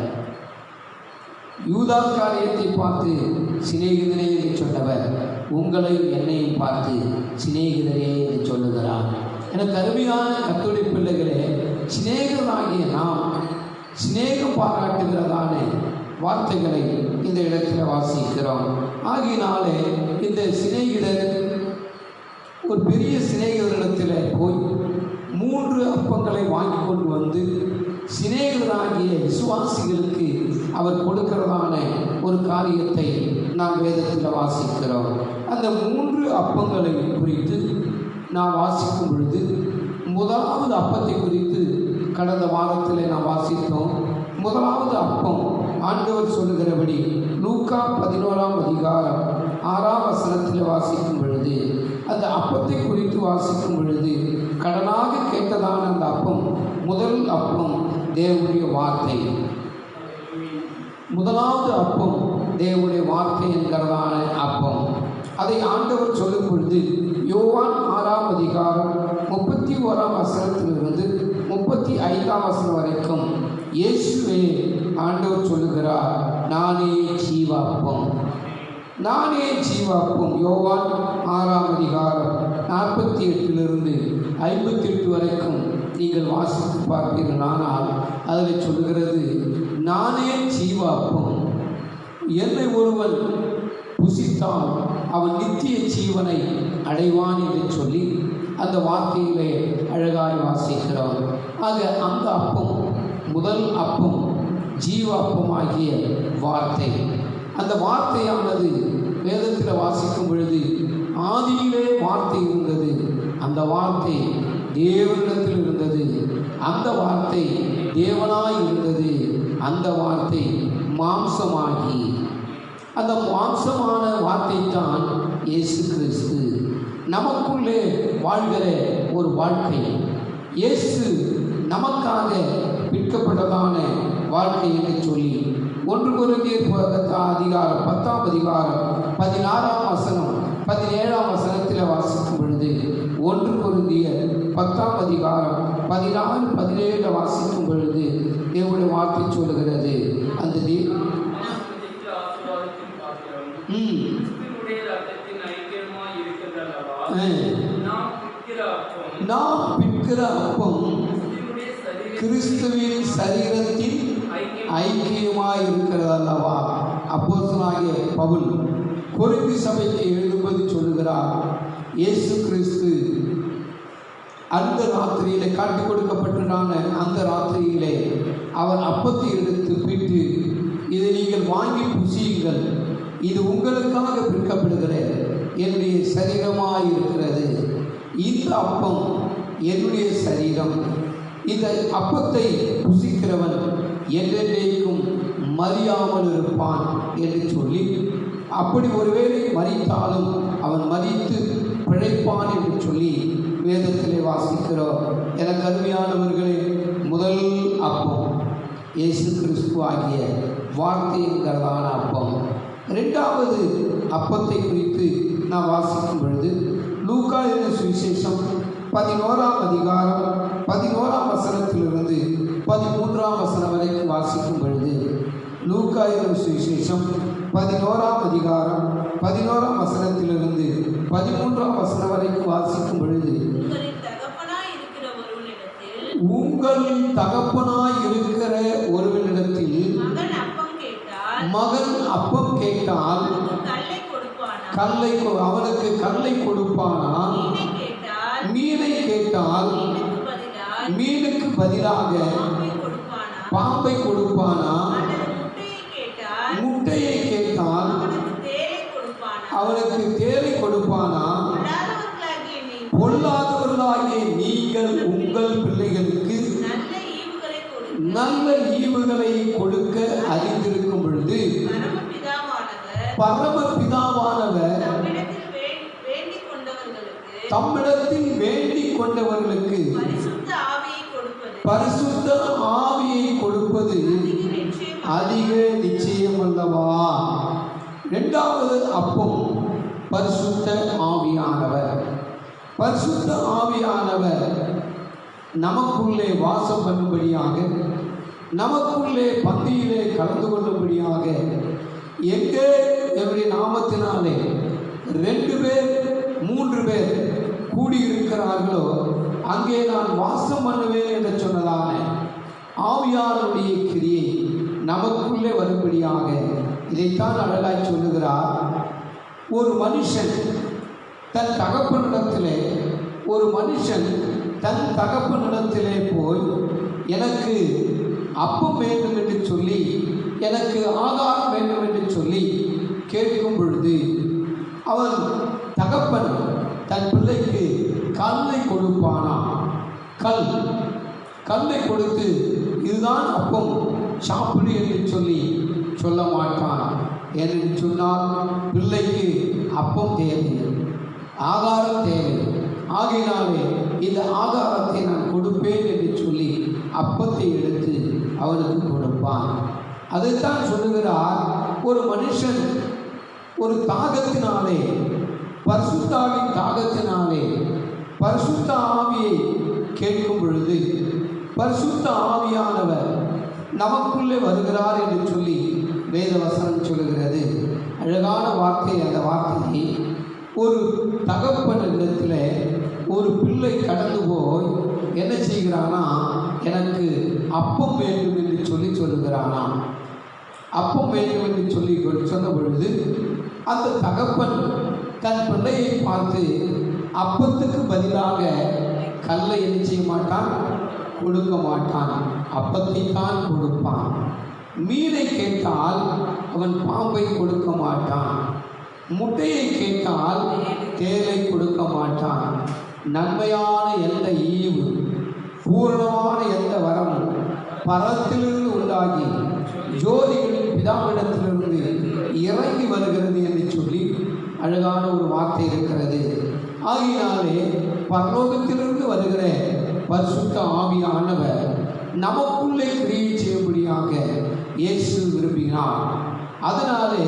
யூதா காரியத்தை பார்த்து சிநேகிதனே என்று சொன்னவர், உங்களையும் என்னையும் பார்த்து சிநேகிதரே என்று சொல்லுகிறார். எனக்கு அருமையான கர்த்தருடைய பிள்ளைகளே, சிநேகிதனாகிய நாம் சிநேகம் பாராட்டுகிறதான வார்த்தைகளை இந்த இடத்தில் வாசிக்கிறோம். ஆகினாலே இந்த சிநேகிதர் ஒரு பெரிய சிநேகிதரிடத்தில் போய் 3 அப்பங்களை வாங்கி கொண்டு வந்து சிநேகிதராகிய விசுவாசிகளுக்கு அவர் கொடுக்கிறதான ஒரு காரியத்தை நாம் வேதத்தில் வாசிக்கிறோம். அந்த 3 அப்பங்களை குறித்து நாம் வாசிக்கும் பொழுது, முதலாவது அப்பத்தை குறித்து கடந்த வாரத்தில் நாம் வாசித்தோம். முதலாவது அப்பம் ஆண்டவர் சொல்லுகிறபடி லூக்கா 11ஆம் அதிகாரம் 6ஆம் வசனத்தில் வாசிக்கும் பொழுது, அந்த அப்பத்தை குறித்து வாசிக்கும் பொழுது கடனாக கேட்டதான அந்த அப்பம், முதல் அப்பம் தேவனுடைய வார்த்தை. முதலாவது அப்பம் தேவனுடைய வார்த்தை என்கிறதான அப்பம். அதை ஆண்டவர் சொல்லும் பொழுது யோவான் 6ஆம் அதிகாரம் 31ஆம் வசனத்திலிருந்து 35ஆம் வசனம் வரைக்கும் இயேசுவே ஆண்டவர் சொல்லுகிறார், நானே ஜீவாப்பம், நானே ஜீவாப்பம். யோவான் 6ஆம் அதிகாரம் 48லிருந்து 58 வரைக்கும் நீங்கள் வாசித்து பார்ப்பீர்கள். ஆனால் அதில் சொல்லுகிறது, நானே ஜீவாப்பம், என்னை ஒருவன் புசித்தால் அவன் நித்திய ஜீவனை அடைவான் என்று சொல்லி அந்த வார்த்தையிலே அழகாய் வாசிக்கிறோம். ஆக அந்த அப்பம், முதல் அப்பம் ஜீவாப்பமாகிய வார்த்தை. அந்த வார்த்தையானது வேதத்தில் வாசிக்கும் பொழுது, ஆதியிலே வார்த்தை இருந்தது, அந்த வார்த்தை தேவனிடத்தில் இருந்தது, அந்த வார்த்தை தேவனாய் இருந்தது, அந்த வார்த்தை மாம்சமாகி, அந்த மாம்சமான வார்த்தை தான் இயேசு கிறிஸ்து. நமக்குள்ளே வாழ்கிற ஒரு வாழ்க்கை, இயேசு நமக்காக விற்கப்பட்டதான வாழ்க்கை என்று சொல்லி 1 கொரிந்தியர் அதிகாரம் 10ஆம் அதிகாரம் 16ஆம் வசனம் 17ஆம் வசனத்தில் வாசிக்கும் பொழுது, 1 கொரிந்தியர் 10ஆம் அதிகாரம் 16, 17 வாசிக்கும் பொழுது தேவனுடைய வார்த்தை சொல்லுகிறது, அந்த நாம் பிற்கிற அப்பம் கிறிஸ்துவின் சரீரத்தின் ஐக்கியமாய் இருக்கிறது அல்லவா. அப்போஸ்தலனாகிய பவுல் கொரிந்தி சபைக்கு எழுதும்போது சொல்லுகிறார், இயேசு கிறிஸ்து அந்த ராத்திரியிலே காட்டி கொடுக்கப்பட்டதான அந்த ராத்திரியிலே அவர் அப்பத்தை எடுத்து பிட்டு, இதை நீங்கள் வாங்கி புசியுங்கள், இது உங்களுக்காக விற்கப்படுகிற என்னுடைய சரீரமாய் இருக்கிறது, இந்த அப்பம் என்னுடைய சரீரம், இந்த அப்பத்தை புசிக்கிறவன் என்றென்றைக்கும் மறியாமல் இருப்பான் என்று சொல்லி, அப்படி ஒருவேளை மரித்தாலும் அவன் மரித்து பிழைப்பான் என்று சொல்லி வேதத்திலே வாசிக்கிறோம். எனக்கு அருமையானவர்களே, முதல் அப்பம் இயேசு கிறிஸ்து ஆகிய வார்த்தை என்கிறதான அப்பம். இரண்டாவது அப்பத்தை குறித்து நான் வாசிக்கும் பொழுது லூக்கா எழுதின சுவிசேஷம் 11ஆம் அதிகாரம் 11ஆம் வசனத்திலிருந்து 13ஆம் வசனம் வரைக்கும் வாசிக்கும் பொழுது, லூக்கா எழுதின சுவிசேஷம் 11ஆம் அதிகாரம் 11ஆம் வசனத்திலிருந்து 13ஆம் வசனம் வரைக்கும் வாசிக்கும் பொழுது, உங்களின் தகப்பனாய் இருக்கிற ஒருவனிடத்தில் மகன் அப்பம் கேட்டால் அவனுக்கு கல்லை கொடுப்பானா? மீனை கேட்டால் மீனுக்கு பதிலாக பாம்பை கொடுப்பானா? முட்டையை கேட்டால் அவனுக்கு தேரை கொடுப்பானா? பொல்லாதவர்களாகிய நீங்கள் உங்கள் பிள்ளைகளுக்கு நல்ல ஈவுகளை கொடுக்க அறிந்திருக்கும் பொழுது பரமபிதாவானவர் தம்மிடத்தில் வேண்டிக் கொண்டவர்களுக்கு பரிசுத்த ஆவியை கொடுப்பது அதிக நிச்சயம் அல்லவா? இரண்டாவது அப்பம் பரிசுத்த ஆவியானவர். பரிசுத்த ஆவியானவர் நமக்குள்ளே வாசம் பண்ணும்படியாக, நமக்குள்ளே பந்தியிலே கலந்து கொள்ளும்படியாக, எங்கே என்னுடைய நாமத்தினாலே 2 பேர் 3 பேர் கூடியிருக்கிறார்களோ அங்கே நான் வாசம் பண்ணுவேன் என்று சொன்னதான ஆவியானவருடைய கிரியை நமக்குள்ளே வரும்படியாக இதைத்தான் அழகாய் சொல்லுகிறார். ஒரு மனுஷன் தன் தகப்பனிடத்திலே தன் தகப்பனிடத்திலே போய் எனக்கு அப்பம் வேண்டும் என்று சொல்லி, எனக்கு ஆகாரம் வேண்டும் என்று சொல்லி கேட்கும் பொழுது, அவன் தகப்பன் தன் பிள்ளைக்கு கல்லை கொடுப்பானா? கல்லை கொடுத்து இதுதான் அப்பம் சாப்பிடு என்று சொல்லி சொல்ல மாட்டான். என்று சொன்னால் பிள்ளைக்கு அப்பம் தேவை, ஆகாரம் தேவை. ஆகையினாலே இந்த ஆகாரத்தை நான் கொடுப்பேன் என்று சொல்லி அப்பத்தை எடுத்து அவனுக்கு கொடுப்பான். அதைத்தான் சொல்லுகிறார். ஒரு மனுஷன் ஒரு தாகத்தினாலே, பரிசுத்தாவின் தாகத்தினாலே பரிசுத்த ஆவியை கேட்கும் பொழுது பரிசுத்த ஆவியானவர் நமக்குள்ளே வருகிறார் என்று சொல்லி வேத வசனம் சொல்லுகிறது. அழகான வார்த்தை. அந்த வார்த்தையை ஒரு தகப்பனிடத்தில் ஒரு பிள்ளை கடந்து போய் என்ன செய்கிறானா, எனக்கு அப்பம் வேண்டும் என்று சொல்லி சொல்லுகிறானா. அப்பம் வேண்டும் என்று சொல்லி சொன்ன பொழுது அந்த தகப்பன் தன் பிள்ளையை பார்த்து அப்பத்துக்கு பதிலாக கல்லை என்ன செய்ய மாட்டான், கொடுக்க மாட்டான், அப்பத்தை தான் கொடுப்பான். மீனை கேட்டால் அவன் பாம்பை கொடுக்க மாட்டான், முட்டையை கேட்டால் தேலை கொடுக்க மாட்டான். நன்மையான எந்த ஈவு, பூரணமான எந்த வரமும் பரத்திலிருந்து உண்டாகி ஜோதிகளின் பிதாவிடத்திலிருந்து இறங்கி வருகிறது என்று சொல்லி அழகான ஒரு வார்த்தை இருக்கிறது. ஆகினாலே பரலோகத்திலிருந்து வருகிற பரிசுத்த ஆவியானவர் நமக்குள்ளே கிரியை செய்யும்படியாக இயேசு விரும்பினார். அதனாலே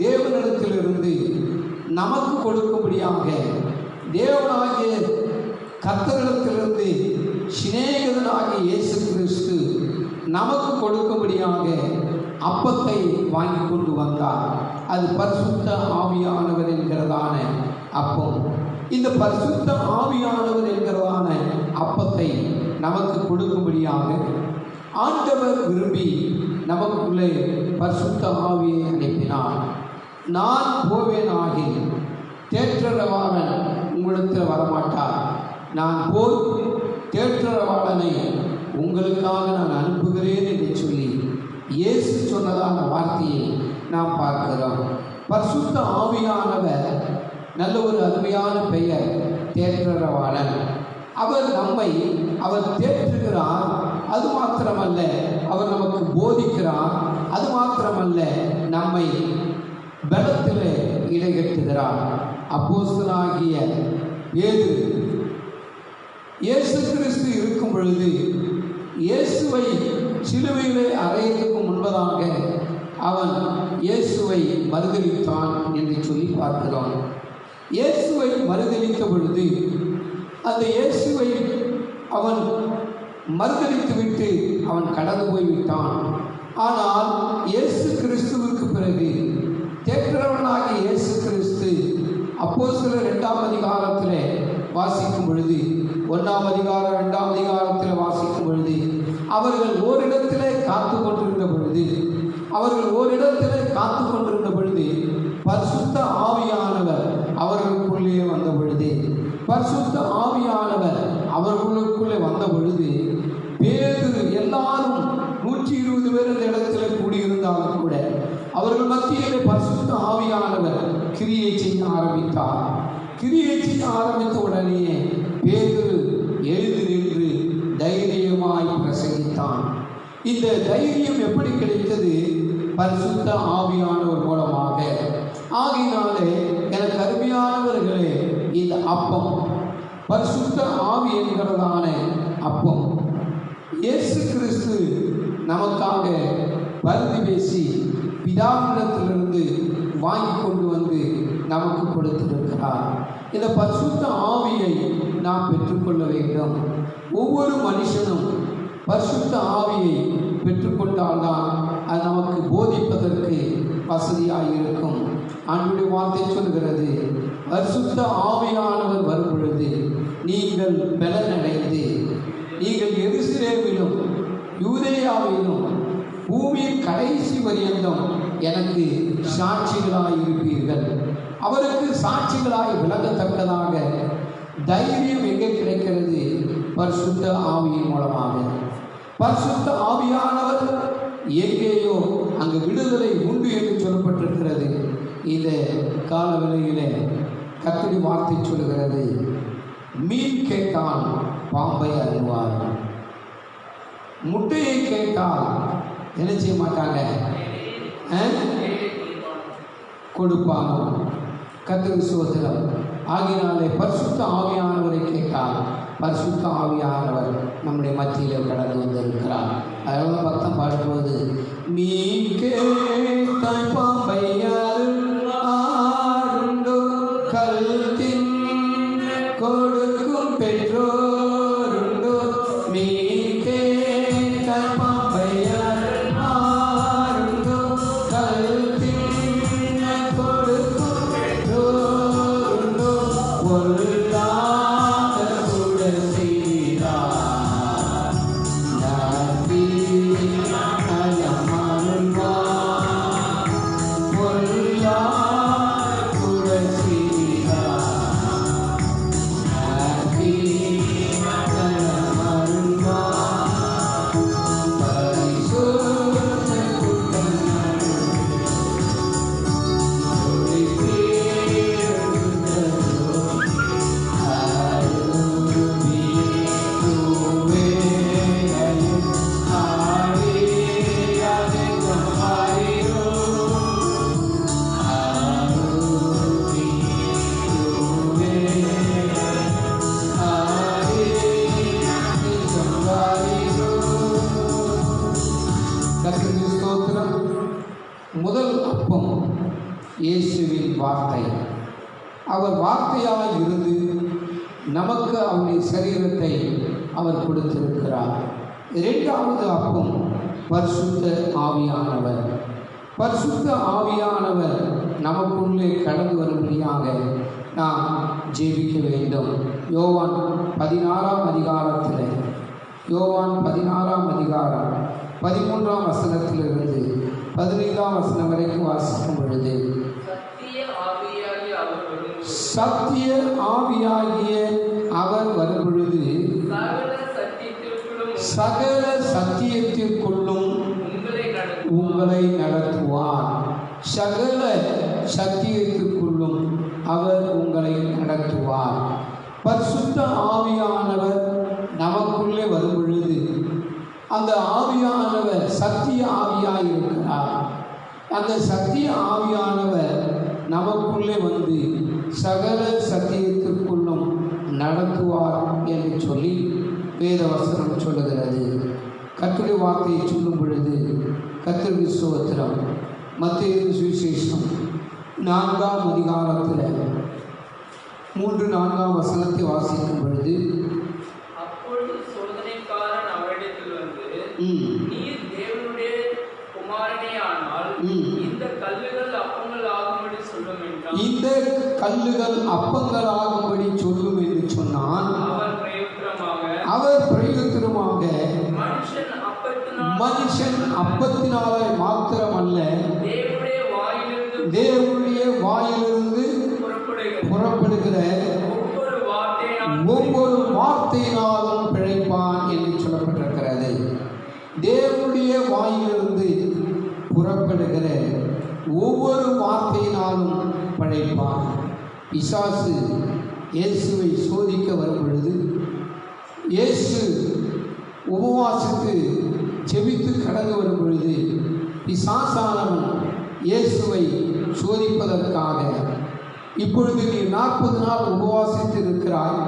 தேவனிடத்திலிருந்து நமக்கு கொடுக்கும்படியாக, தேவனாகிய கர்த்தரிடத்திலிருந்து சிநேகிதனாகிய இயேசு கிறிஸ்து நமக்கு கொடுக்கும்படியாக அப்பத்தை வாங்கி கொண்டு வந்தார். அது பரிசுத்த ஆவியானவர் என்கிறதான அப்பம். இந்த பரிசுத்த ஆவியானவர் என்கிறதான அப்பத்தை நமக்கு கொடுக்கும்படியாக ஆண்டவர் விரும்பி நமக்குள்ளே பரிசுத்த ஆவியை அனுப்பினார். நான் போவேனாகில் தேற்றரவாளன் உங்களிடத்தில் வரமாட்டார், நான் போய் தேற்றரவாளனை உங்களுக்காக நான் அனுப்புகிறேன் என்று சொல்லி இயேசு சொன்னதான வார்த்தையை நாம் பார்க்கிறோம். பரிசுத்த ஆவியானவர் நல்ல ஒரு அருமையான பெயர், தேற்றரவாளன். அவர் தேற்றுகிறார். அது மாத்திரமல்ல, அவர் நமக்கு போதிக்கிறார். அது மாத்திரமல்ல, நம்மை பலத்தில் இடைகட்டுகிறார். அப்போஸ்தலனாகிய பேதுரு இயேசு கிறிஸ்து இருக்கும் பொழுது இயேசுவை சிலுவையிலே அறையத்துக்கு முன்பதாக அவன் இயேசுவை மறுதலித்தான் என்று சொல்லி பார்க்கிறோம். இயேசுவை மறுதலித்த பொழுது அந்த இயேசுவை அவன் மறுதலித்துவிட்டு அவன் கடந்து போய்விட்டான். ஆனால் இயேசு கிறிஸ்துவுக்கு பிறகு தேற்றவனாகிய இயேசு கிறிஸ்து அப்போஸ்தலர் 2ஆம் அதிகாரத்தில் வாசிக்கும் பொழுது, 1ஆம் அதிகாரம் 2ஆம் அதிகாரத்தில் வாசிக்கும் பொழுது, அவர்கள் ஓரிடத்திலே காத்து கொண்டிருந்த பொழுது பரிசுத்த ஆவியானவர் அவர்களுக்குள்ளே வந்த பொழுது பேதுரு, எல்லாரும் 120 பேர் இந்த இடத்துல கூடியிருந்தாலும் கூட அவர்கள் மத்தியிலே பரிசுத்த ஆவியானவர் கிரியை செய்ய ஆரம்பித்தார். கிரியை செய்ய ஆரம்பித்த உடனே பேதுரு எழுந்து நின்று தைரியமாய் பிரசங்கித்தான். இந்த தைரியம் எப்படி கிடைத்தது? பரிசுத்த ஆவியானவர் மூலமாக. ஆகினாலே எனக்கு அருமையானவர்களே, இந்த அப்பம் பரிசுத்த ஆவி என்கிறதான அப்பம் இயேசு கிறிஸ்து நமக்காக பரிந்து பேசி பிதாவிடத்திலிருந்து வாங்கி கொண்டு வந்து நமக்கு கொடுத்திருக்கிறார். இந்த பரிசுத்த ஆவியை நாம் பெற்றுக்கொள்ள வேண்டும். ஒவ்வொரு மனுஷனும் பரிசுத்த ஆவியை பெற்றுக்கொண்டால்தான் அது நமக்கு போதிப்பதற்கு வசதியாக இருக்கும். ஆண்டவருடைய வார்த்தை சொல்கிறது, பரிசுத்த ஆவியானவர் வரும் பொழுது நீங்கள் பலனடைந்து நீங்கள் எருசலேமிலும் யூதேயாவிலும் பூமியின் கடைசி பரியந்தம் எனக்கு சாட்சிகளாய் இருப்பீர்கள். அவருக்கு சாட்சிகளாய் விளங்கத்தக்கதாக தைரியம் எங்கே கிடைக்கிறது? பரிசுத்த ஆவியின் மூலமாக. பரிசுத்த ஆவியானவர் எங்கேயோ அங்கு விடுதலை உண்டு என்று சொல்லப்பட்டிருக்கிறது. இந்த காலவேளையிலே கர்த்தருடைய வார்த்தை சொல்கிறது, மீன் கேட்டால் பாம்பை அறிவார், முட்டையை கேட்டால் என்ன செய்ய மாட்டாங்க, கொடுப்பாங்க. கர்த்தருக்கு ஸ்தோத்திரம். ஆகினாலே பரிசுத்த ஆவியானவரை கேட்டால் பரிசுத்த ஆவியானவர் நம்முடைய மத்தியில் கடந்து வந்திருக்கிறார். அதனால பக்தம் பாடும்போது, மீன் கேட்டாய் பாம்பை ஆடுண்டோ, கல்தின் கொடுக்கும் பெற்றோருண்டோ, மீன் கேட்டாய் பாம்பை ஆடுண்டோ, கல்தின் கொடுக்கும் பெற்றோருண்டோ, பொல்லாத உடல் செய்தார் நபி அயமானுவா, பொல்லாத உடல் செய்தார் நபி அயமானுவா, பரிசுத்த கர்த்தருக்கு ஸ்தோத்திரம். முதல் அப்பம் இயேசுவின் வார்த்தை. அவர் வார்த்தையாக இருந்து நமக்கு அவருடைய சரீரத்தை அவர் கொடுத்திருக்கிறார். இரண்டாவது அப்பம் பரிசுத்த ஆவியானவர். பரிசுத்த ஆவியானவர் நமக்குள்ளே கடந்து வரும்படியாக நாம் ஜெபிக்க வேண்டும். யோவான் 16ஆம் அதிகாரத்தில், யோவான் 16ஆம் அதிகாரம் 13ஆம் வசனத்திலிருந்து 15ஆம் வசனம் வரைக்கும் வாசிக்கும் பொழுது, சத்திய ஆவியாகிய அவர் வரும் பொழுது சகல சத்தியத்திற்குள்ளும் உங்களை நடத்துவார். சகல சத்தியத்திற்குள்ளும் அவர் உங்களை நடத்துவார். பரிசுத்த ஆவியானவர் நமக்குள்ளே வரும் பொழுது அந்த ஆவியானவர் சத்திய ஆவியாய் இருக்கிறார். அந்த சத்திய ஆவியானவர் நமக்குள்ளே வந்து சகல சத்தியத்திற்குள்ளும் நடத்துவார் என்று சொல்லி வேதவசனம் சொல்லுகிறது. கர்த்தருடைய வார்த்தையை சொல்லும் பொழுது கர்த்தருக்கு ஸ்தோத்திரம். மத்தேயு சுவிசேஷம் 4ஆம் அதிகாரத்தில் 3-4ஆம் வசனத்தை வாசிக்கும் பொழுது, அப்பொழுது சோதனைக்காரன் அவரிடத்தில் வந்து, நீர் தேவனுடைய குமாரனே ஆனால் இந்த கல்லுகள் அப்பங்கள் ஆகும்படி சொல்லும் என்றான். இந்த கல்லுகள் அப்பங்கள் ஆகும்படி சொல்லும் என்று சொன்னான். அவர் பிரயோஜனமாக மனுஷன் அப்பத்தினாலே மாத்திரமல்ல தேவனுடைய வாயிலிருந்து புறப்படுகிற ஒவ்வொரு வார்த்தையினாலும் பிழைப்பான் என்று சொல்லப்பட்டிருக்கிறது. தேவனுடைய வாயிலிருந்து புறப்படுகிற ஒவ்வொரு வார்த்தையினாலும் பிழைப்பான். பிசாசு இயேசுவை சோதிக்க வரும் பொழுது இயேசு உபவாசித்து செபித்து கடந்து வரும் பொழுது பிசாசானவன் இயேசுவை சோதிப்பதற்காக, இப்பொழுது நீ 40 நாள் உபவாசித்து இருக்கிறாய்,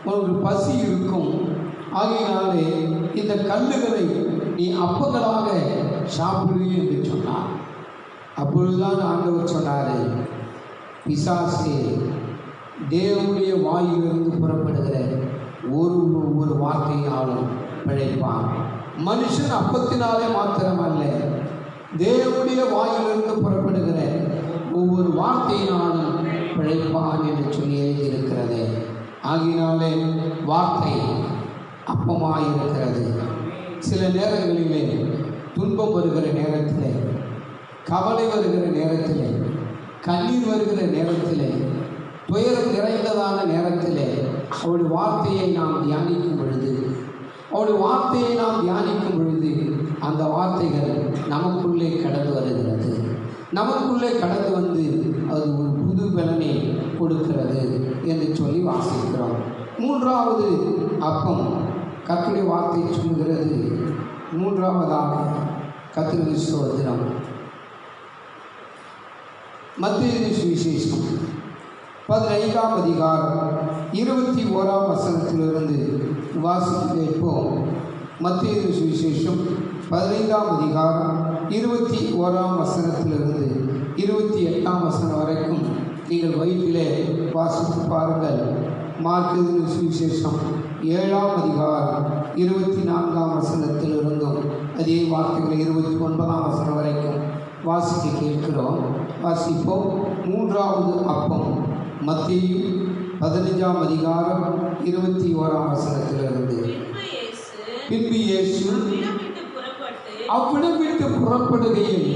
உனக்கு பசி இருக்கும், ஆகையினாலே இந்த கல்லுகளை நீ அப்பங்களாக சாப்பிடுவீ என்று சொன்னார். அப்பொழுதுதான் ஆண்டவர் சொன்னார், பிசாசே, தேவனுடைய வாயிலிருந்து புறப்படுகிற ஒரு வார்த்தையினாலும் பிழைப்பான். மனுஷன் அப்பத்தினாலே மாத்திரமல்ல தேவனுடைய வாயிலிருந்து புறப்படுகிற ஒவ்வொரு வார்த்தையினாலும் பிழைப்பான் என்று சொல்லி எழுதியிருக்கிறது. ஆகினாலே வார்த்தை அப்பமாயிருக்கிறது. சில நேரங்களிலே துன்பம் வருகிற நேரத்தில், கவலை வருகிற நேரத்தில், கண்ணீர் வருகிற நேரத்தில், துயரம் நிறைந்ததான நேரத்தில் அவருடைய வார்த்தையை நாம் தியானிக்கும் பொழுது அந்த வார்த்தைகள் நமக்குள்ளே கடந்து வருகிறது. நமக்குள்ளே கடந்து வந்து அது ஒரு புது பலனை கொடுக்கிறது என்று சொல்லி வாசிக்கிறோம். 3வது அப்பம் கர்த்தருடைய வார்த்தை சொல்கிறது. 3வதாக கர்த்தருக்கு ஸ்தோத்திரம். மத்தேயு சுவிசேஷம் 15ஆம் அதிகாரம் 21ஆம் வசனத்திலிருந்து வாசித்து கேட்போம். மத்தேயு சுவிசேஷம் 15ஆம் அதிகாரம் 21ஆம் வசனத்திலிருந்து 28ஆம் வசனம் வரைக்கும் நீங்கள் வயிற்றிலே வாசித்து பாருங்கள். மார்க்கு சுவிசேஷம் 7ஆம் அதிகாரம் 24ஆம் வசனத்திலிருந்தும் அதே வார்த்தைகளை 29ஆம் வசனம் வரைக்கும் வாசிக்க கேட்கிறோம். வாசிப்போம். 3வது அப்பம் மத்தேயு 15ஆம் அதிகாரம் 21ஆம் வசனத்திலிருந்து. பின்பு இயேசு அவ்விடம் விட்டு புறப்படுகையில்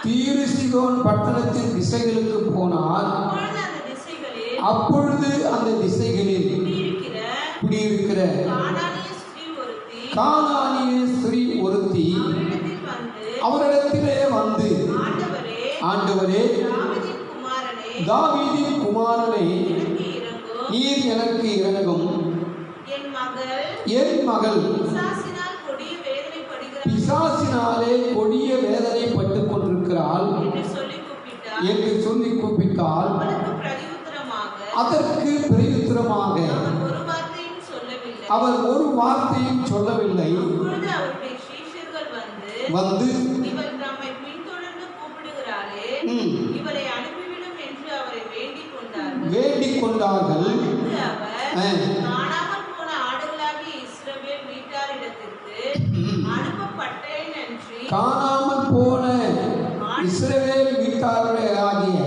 தீரு சீதோன் பட்டணத்தின் திசைகளுக்கு போனார். அப்பொழுது அந்த திசைகளில் குடியிருக்கிற கானானிய ஸ்திரீ ஒருத்தி அவரிடத்திலே வந்து, ஆண்டவரே, தாவீதின் குமாரனே, நீர் எனக்கு இரங்கும், என் மகள் பிசாசினாலே கொடிய வேதனைப்பட்டுக் கொண்டிருக்கிறாள் என்று சொல்லி கூப்பிட்டால், அதற்கு பிரதியுத்தரமாக அவர் ஒரு வார்த்தையும் சொல்லவில்லை. வந்து வேண்டிக் கொண்டார்கள். காணாமல் போன இஸ்ரவேல் வீட்டாராகிய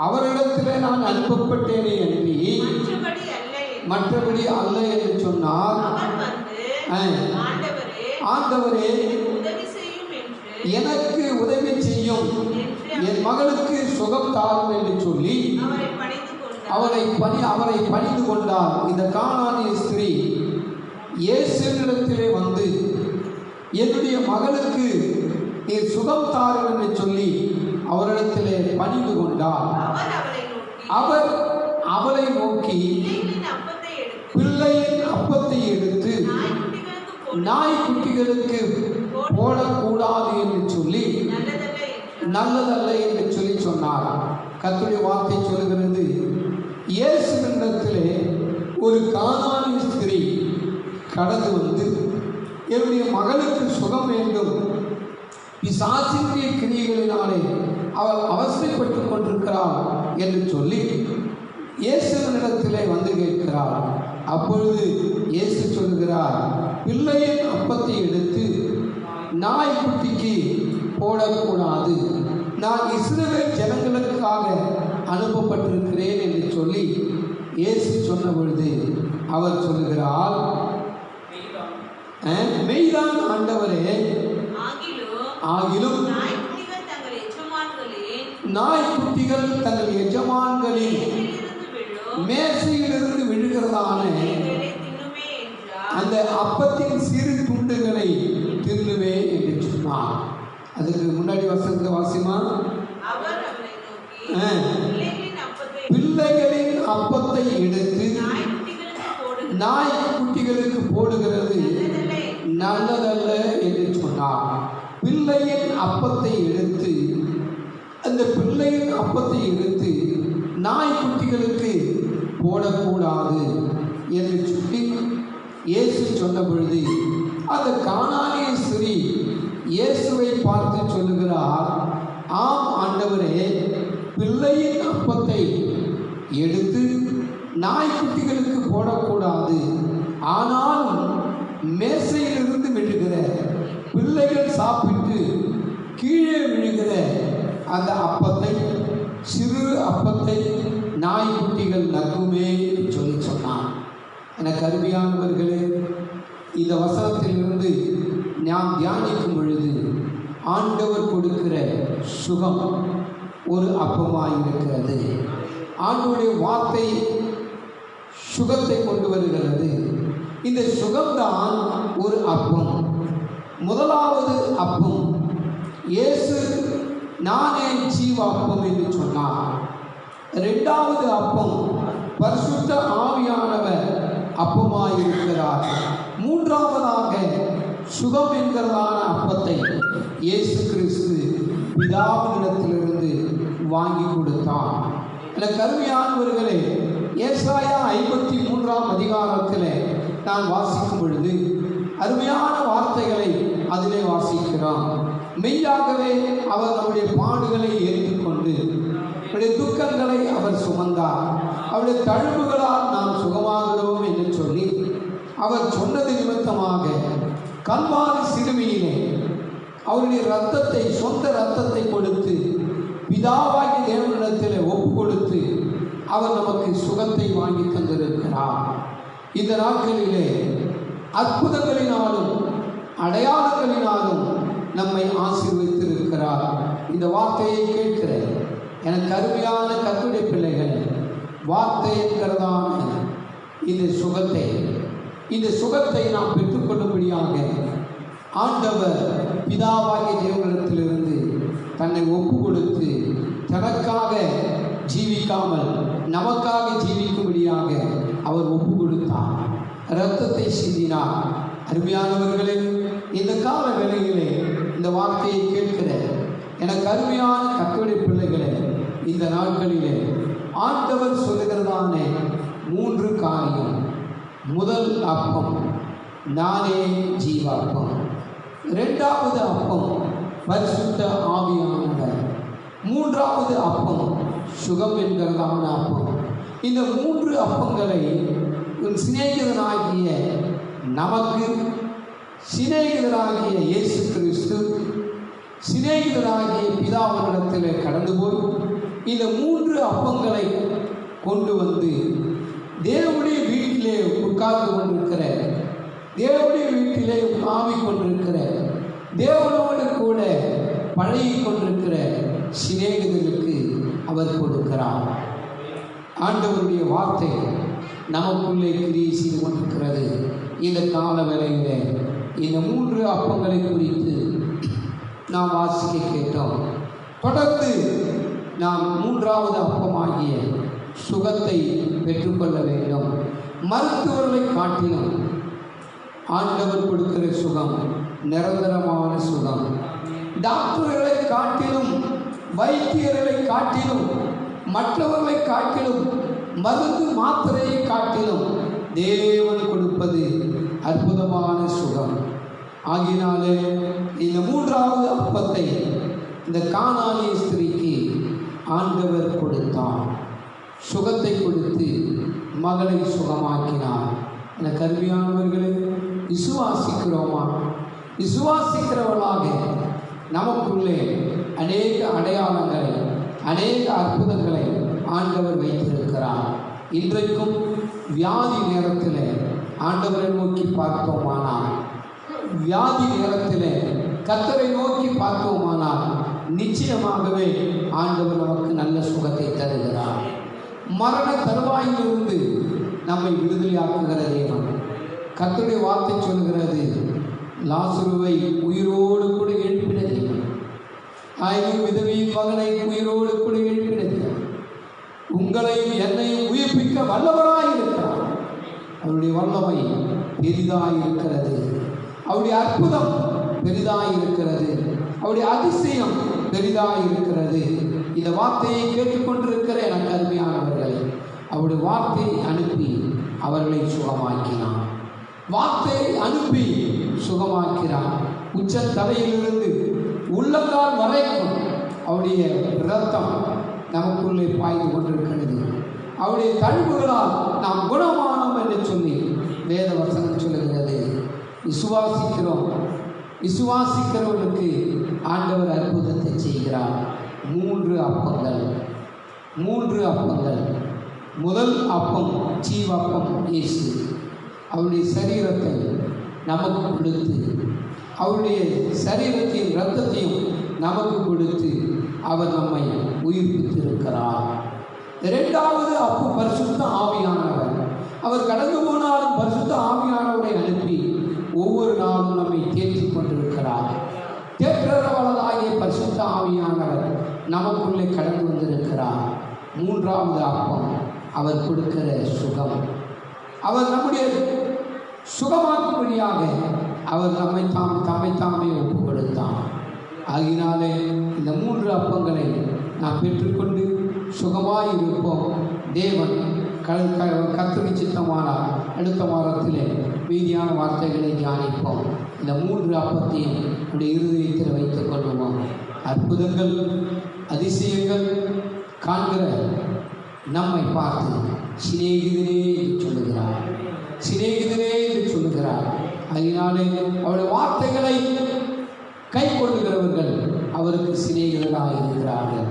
அவரிடத்திலே நான் அனுப்பப்பட்டேனே அன்றி மற்றபடி அல்ல என்று சொன்னார். ஆண்டவரே, எனக்கு உதவி செய்யும், என் மகளுக்கு சுகம் தாரும் என்று சொல்லி அவரை பணிந்து கொண்டார். இந்த கானானிய ஸ்திரீ இயேசுவினிடத்திலே வந்து, என்னுடைய மகளுக்கு நீர் சுகம் தாரும் என்று சொல்லி அவரிடத்திலே பணிந்து கொண்டார். அவர் அவளை நோக்கி பிள்ளையின் அப்பத்தை எடுத்து நாய்க்குட்டிகளுக்கு போடக்கூடாது என்று சொல்லி நல்லதல்ல என்று சொல்லி சொன்னார். கர்த்தருடைய வார்த்தை சொல்கிறது, இயேசுவினிடத்திலே ஒரு கானானிய ஸ்திரீ கடந்து வந்து என்னுடைய மகளுக்கு சுகம் வேண்டும், பிசாசினுடைய கிரியைகளினாலே அவள் அவசரப்பட்டு கொண்டிருக்கிறாள் என்று சொல்லி இயேசுவினிடத்திலே வந்து கேட்கிறாள். அப்பொழுது இயேசு சொல்கிறார், பிள்ளையின் அப்பத்தை எடுத்து நாய்க்குட்டிக்கு போடக்கூடாது, நான் இஸ்ரவேல் ஜனங்களுக்காக அனுப்பப்பட்டிருக்கிறேன் என்று சொல்லி இயேசு சொன்ன பொழுது அவர் சொல்கிறார், மெய்தான் ஆண்டவரே, ஆகிலும் நாய்க்குட்டிகள் தங்கள் எஜமான்களின் மேசையிலிருந்து விழுகிறதான அந்த அப்பத்தின் சிறு துண்டுகளை தின்னுவே என்று சொன்னார். அதுக்கு முன்னாடி வசனத்தை வாசிமா, பிள்ளைகளின் அப்பத்தை எடுத்து நாய்க்குட்டிகளுக்கு போடுகிறது நல்லதல்ல என்று சொன்னார். பிள்ளையின் அப்பத்தை எடுத்து அந்த பிள்ளையின் அப்பத்தை எடுத்து நாய்க்குட்டிகளுக்கு போடக்கூடாது என்று சொல்லி இயேசு சொன்ன பொழுது அந்த கானானிய ஸ்திரீ இயேசுவை பார்த்து சொல்லுகிறார், ஆம் ஆண்டவரே, பிள்ளையின் அப்பத்தை எடுத்து நாய்க்குட்டிகளுக்கு போடக்கூடாது, ஆனாலும் மேசையிலிருந்து விழுகிற பிள்ளைகள் சாப்பிட்டு கீழே விழுகிற அந்த அப்பத்தை, சிறு அப்பத்தை நாய்க்குட்டிகள் நக்குமே சொல்லி சொன்னான். எனக்கு அருமையானவர்களே, இந்த வசனத்திலிருந்து நாம் தியானிக்கும் பொழுது ஆண்டவர் கொடுக்கிற சுகம் ஒரு அப்பமாயிருக்கிறது. ஆண்டவருடைய வார்த்தை சுகத்தை கொண்டு வருகிறது. இந்த சுகம்தான் ஒரு அப்பம். முதலாவது அப்பம் இயேசு நானே ஜீவாப்பம் என்று சொன்னார். இரண்டாவது அப்பம் பரிசுத்த ஆவியானவர் அப்பமாயிருக்கிறார். மூன்றாவதாக சுகம் என்கிறதான அப்பத்தை இயேசு கிறிஸ்து பிதாவினிடத்திலிருந்து வாங்கி கொடுத்தார். எனக்கு அருமையானவர்களே, ஏசாயா 53ஆம் அதிகாரத்தில் நான் வாசிக்கும் பொழுது அருமையான வார்த்தைகளை அதிலே வாசிக்கிறோம். மெய்யாகவே அவர் நம்முடைய பாடுகளை ஏற்றுக்கொண்டு அவருடைய துக்கங்களை அவர் சுமந்தார், அவருடைய தழும்புகளால் நாம் சுகமாகிறோம் என்று சொல்லி அவர் சொன்னது நிமித்தமாக கல்வாரி சிலுவையிலே அவருடைய இரத்தத்தை, சொந்த இரத்தத்தை கொடுத்து பிதாவாகிய தேவனிடத்தில் ஒப்பு கொடுத்து அவர் நமக்கு சுகத்தை வாங்கி தந்திருக்கிறார். இந்த நாட்களிலே அற்புதங்களினாலும் அடையாளங்களினாலும் நம்மை ஆசீர்வதித்திருக்கிறார். இந்த வார்த்தையை கேட்கிற எனக்கு அருமையான கர்த்தருடைய பிள்ளைகள், வார்த்தை என்கிறதான இந்த சுகத்தை நாம் பெற்றுக்கொள்ளும்படியாக ஆண்டவர் பிதாவாகிய தேவனிடத்திலிருந்து தன்னை ஒப்பு கொடுத்து தனக்காக ஜீவிக்காமல் நமக்காக ஜீவிக்கும்படியாக அவர் ஒப்பு கொடுத்தார், இரத்தத்தை சிந்தினார். அருமையானவர்களே, இந்த கால வேளையிலே இந்த வார்த்தையை கேட்கிற எனக்கு அருமையான கர்த்தருடைய பிள்ளைகளே, இந்த நாட்களிலே ஆண்டவர் சொல்லுகிறதான 3 காரியம். முதல் அப்பம் நானே ஜீவாப்பம். இரண்டாவது அப்பம் பரிசுத்த ஆவியானவர். மூன்றாவது அப்பம் சுகம் என்கிறதான அப்பம். இந்த 3 அப்பங்களை சிநேகிதனாகிய நமக்கு, சிநேகிதராகிய இயேசு கிறிஸ்து, சிநேகிதராகிய பிதாவினிடத்தில் கடந்து போய் இந்த 3 அப்பங்களை கொண்டு வந்து தேவனுடைய வீட்டிலே உட்கார்ந்து கொண்டிருக்கிற, தேவனுடைய வீட்டிலே உலாவிக் கொண்டிருக்கிற, தேவனோடு கூட பழகி கொண்டிருக்கிற சிநேகிதர்களுக்கு அவர் கொடுக்கிறார். ஆண்டவருடைய வார்த்தை நமக்குள்ளே கிரியை செய்து கொண்டிருக்கிறது. இந்த கால வேளையிலே இந்த 3 அப்பங்களை குறித்து நாம் வாசிக்க கேட்டோம். தொடர்ந்து நாம் 3வது அப்பமாகிய சுகத்தை பெற்றுக்கொள்ள வேண்டும். மருத்துவர்களை காட்டிலும் ஆண்டவர் கொடுக்கிற சுகம் நிரந்தரமான சுகம். டாக்டர்களை காட்டிலும், வைத்தியர்களை காட்டிலும், மற்றவர்களை காட்டிலும், மருந்து மாத்திரையை காட்டிலும் தேவன் கொடுப்பது அற்புதமான சுகம். ஆகினாலே இந்த மூன்றாவது அப்பத்தை இந்த கானானிய ஸ்திரீக்கு ஆண்டவர் கொடுத்தார். சுகத்தை கொடுத்து மகளை சுகமாக்கினார். இந்த கருவியானவர்களே, விசுவாசிக்கிறோமா? விசுவாசிக்கிறவர்களாக நமக்குள்ளே அநேக அடையாளங்களை, அநேக அற்புதங்களை ஆண்டவர் வைத்திருக்கிறார். இன்றைக்கும் வியாதி நேரத்தில் ஆண்டவரை நோக்கி பார்த்தோமானால், வியாதி நேரத்தில் கர்த்தரை நோக்கி பார்த்தோமானால் நிச்சயமாகவே ஆண்டவர் நமக்கு நல்ல சுகத்தை தருகிறார். மரண தருவாயிலிருந்து நம்மை விடுதலையாக்குகிற தேவன். கர்த்தருடைய வார்த்தை சொல்கிறது, லாசருவை உயிரோடு கூட எழுப்பின தேவன். விதவியின் மகனை உயிரோடு கூட எழுப்பின தேவன். உங்களையும் என்னையும் உயிர்ப்பிக்க வல்லவராயிருக்கிறார். அவருடைய வல்லமை பெரிதாயிருக்கிறது. அவருடைய அற்புதம் பெரிதாயிருக்கிறது. அவருடைய அதிசயம் பெரிதாயிருக்கிறது. இந்த வார்த்தையை கேட்டுக்கொண்டிருக்கிற எனக்கு அருமையானவர்கள், அவருடைய வார்த்தையை அனுப்பி அவர்களை சுகமாக்கினார். வார்த்தையை அனுப்பி சுகமாக்கிறார். உச்ச தலையிலிருந்து உள்ளங்கால் வரைக்கும் அவருடைய இரத்தம் நமக்குள்ளே பாய்ந்து கொண்டிருக்கிறது. அவருடைய தழும்புகளால் நாம் குணமானோம் என்று சொல்லி வேத வசனம் சொல்லுகிறது. விசுவாசிக்கிறோம். விசுவாசிக்கிறவர்களுக்கு ஆண்டவர் அற்புதத்தை செய்கிறார். 3 அப்பங்கள். முதல் அப்பம் ஜீவப்பம் இயேசு. அவருடைய சரீரத்தை நமக்கு கொடுத்து, அவருடைய சரீரத்தையும் இரத்தத்தையும் நமக்கு கொடுத்து அவர் நம்மை உயிர்ப்பித்திருக்கிறார். 2வது அப்பம் பரிசுத்த ஆவியானவர். அவர் கடந்து போனாலும் பரிசுத்த ஆவியானவரை அனுப்பி ஒவ்வொரு நாளும் நம்மை தேற்றிக் கொண்டிருக்கிறார். தேற்றவளதாகிய பரிசுத்த ஆவியானவர் நமக்குள்ளே கடந்து வந்திருக்கிறார். 3வது அப்பம் அவர் கொடுக்கிற சுகம். அவர் நம்முடைய சுகமாக்கும்படியாக அவர் தம்மை தாமே ஒப்புக் கொடுத்தார். ஆகினாலே இந்த 3 அப்பங்களை நாம் பெற்றுக்கொண்டு சுகமாய் இருப்போம். தேவன் கர்த்தருக்கு சித்தமானார் அடுத்த வாரத்திலே மீதியான வார்த்தைகளை தியானிப்போம். இந்த 3 அப்பத்தையும் நம்முடைய இருதயத்தில் வைத்துக் கொள்வோம். அற்புதங்கள், அதிசயங்கள் காண்கிற நம்மை பார்த்து சிநேகிதனே என்று சொல்லுகிறார். சிநேகிதனே என்று சொல்லுகிறார். அதனாலே அவருடைய வார்த்தைகளை கை கொள்ளுகிறவர்கள் அவருக்கு சிநேகிதராக இருக்கிறார்கள்.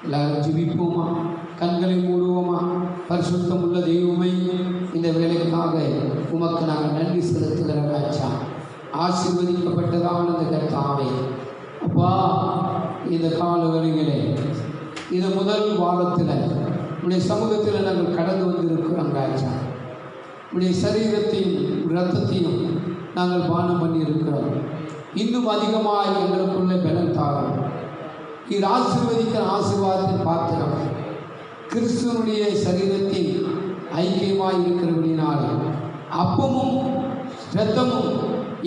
எல்லாரும் ஜெபிப்போமா? கண்களை மூடுவோமா? பரிசுத்தம் உள்ள தெய்வமே, இந்த வேலைக்காக உமக்கு நாங்கள் நன்றி செலுத்துகிற ராஜா. ஆசீர்வதிக்கப்பட்டதான இந்த கர்த்தாவே, அப்பா, இந்த கால வேளையிலே இந்த முதல் வாரத்தில் உடைய சமூகத்தில் நாங்கள் கடந்து வந்திருக்கிறோம் ராஜா. உடைய சரீரத்தையும் இரத்தத்தையும் நாங்கள் பானம் பண்ணி இருக்கிறோம். இன்னும் அதிகமாக எங்களுக்குள்ளே பலன் தாரும். இது ஆசீர்வதிக்கிற ஆசீர்வாதத்தின் பாத்திரம். கிறிஸ்துவனுடைய சரீரத்தில் ஐக்கியமாய் இருக்கிறபடினால், அப்பமும் இரத்தமும்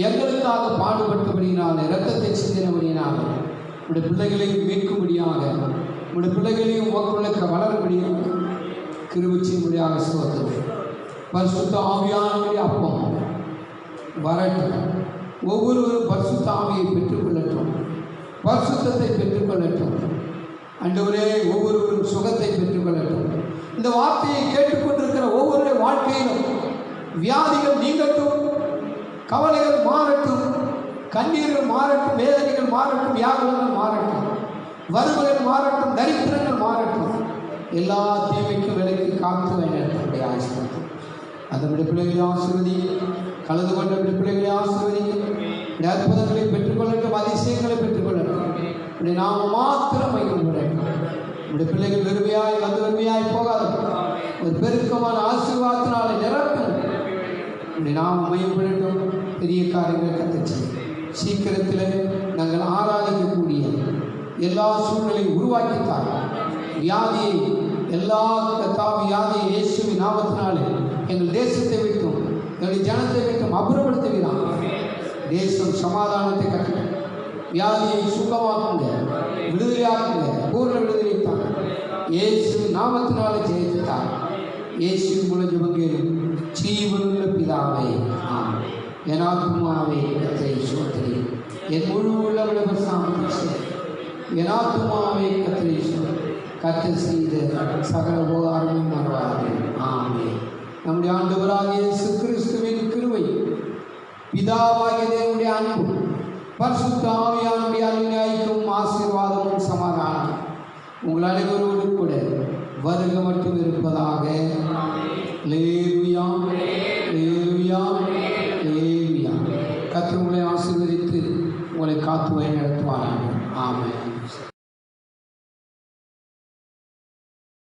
எங்களுக்காக பாடுபட்டபடினால், இரத்தத்தை சிந்தினபடினால், உடைய பிள்ளைகளையும் மீட்கும்படியாக, உடைய பிள்ளைகளையும் உங்களுக்க வளரும்படியாக கிருபை செய்யும்படியாக சோதனை பரிசுத்த ஆவியானவருடைய அப்பம் வரட்டும். ஒவ்வொருவரும் பரிசுத்த ஆவியை பெற்றுக்கொள்ளட்டும், பரிசுத்தத்தை பெற்றுக்கொள்ளட்டும். ஆண்டவரே, ஒவ்வொருவரும் சுகத்தை பெற்றுக்கொள்ளட்டும். இந்த வார்த்தையை கேட்டுக்கொண்டிருக்கிற ஒவ்வொருடைய வாழ்க்கையிலும் வியாதிகள் நீங்கட்டும், கவலைகள் மாறட்டும், கண்ணீர்கள் மாறட்டும், வேதனைகள் மாறட்டும், வியாகுலங்கள் மாறட்டும், வறுமைகள் மாறட்டும், தரித்திரங்கள் மாறட்டும். எல்லா தீமைக்கும் விலைக்கு காத்து வேண்டிய ஆசீர்வாதம். அதனுடைய பிள்ளைகளை ஆசீர்வதி, கலந்து கொண்ட பிள்ளைகளை ஆசீர்வதி, அற்புதங்களை பெற்றுக்கொள்ளட்டும், அதிசயங்களை பெற்றுக்கொள்ளட்டும். இப்படி நாம் மாத்திரம் மகிழ்ச்சியடையட்டும். இப்படி பிள்ளைகள் வெறுமையாய் வந்து வெறுமையாய் போகாது, ஒரு பெருக்கமான ஆசீர்வாதத்தினால நிரப்பணும். இப்படி நாம் மகிழ்ச்சியடையட்டும். பெரிய காரியங்களை கற்றுச்சு சீக்கிரத்தில் நாங்கள் ஆராதிக்கக்கூடிய எல்லா சூழ்நிலையும் உருவாக்கித்தார். வியாதியை எல்லா வியாதியை இயேசுவின் நாமத்தினாலே எங்கள் தேசத்தை விட்டும் எங்களுடைய ஜனத்தை விட்டும் அப்புறப்படுத்துகிறான். தேசம் சமாதானத்தை கட்ட, வியாதியை சுகமாக்குங்க, விடுதலையாக்குங்க, பூர்ண விடுதலைத்தான் இயேசு நாமத்தினாலே ஜெயித்தார். இயேசு மூலம் ஜெபங்கள் ஜீவனுள்ள பிதாவே, ஆமென். என் ஆத்துமாவே கர்த்தரை ஸ்தோத்திரி. என் முழு உள்ளவளை என் ஆத்துமாவே கர்த்தரை ஸ்தோத்திரி. கர்த்தர் செய்த சகல உபகாரமும் மறவாதே. ஆமென். நம்முடைய ஆண்டவராகிய இயேசு கிறிஸ்துவின் கிருபை, பிதாவாகிய தேவனுடைய அன்பு, பரிசுத்த ஆவியானுடைய அன்பின் ஆசீர்வாதமும் சமாதானம் உங்கள் அனைவரோடு கூட வருக மட்டும் இருப்பதாக. அல்லேலூயா, அல்லேலூயா, அல்லேலூயா. கர்த்தர் உங்களை ஆசீர்வதித்து உங்களை காத்து வழி நடத்துவார்கள். ஆமென்.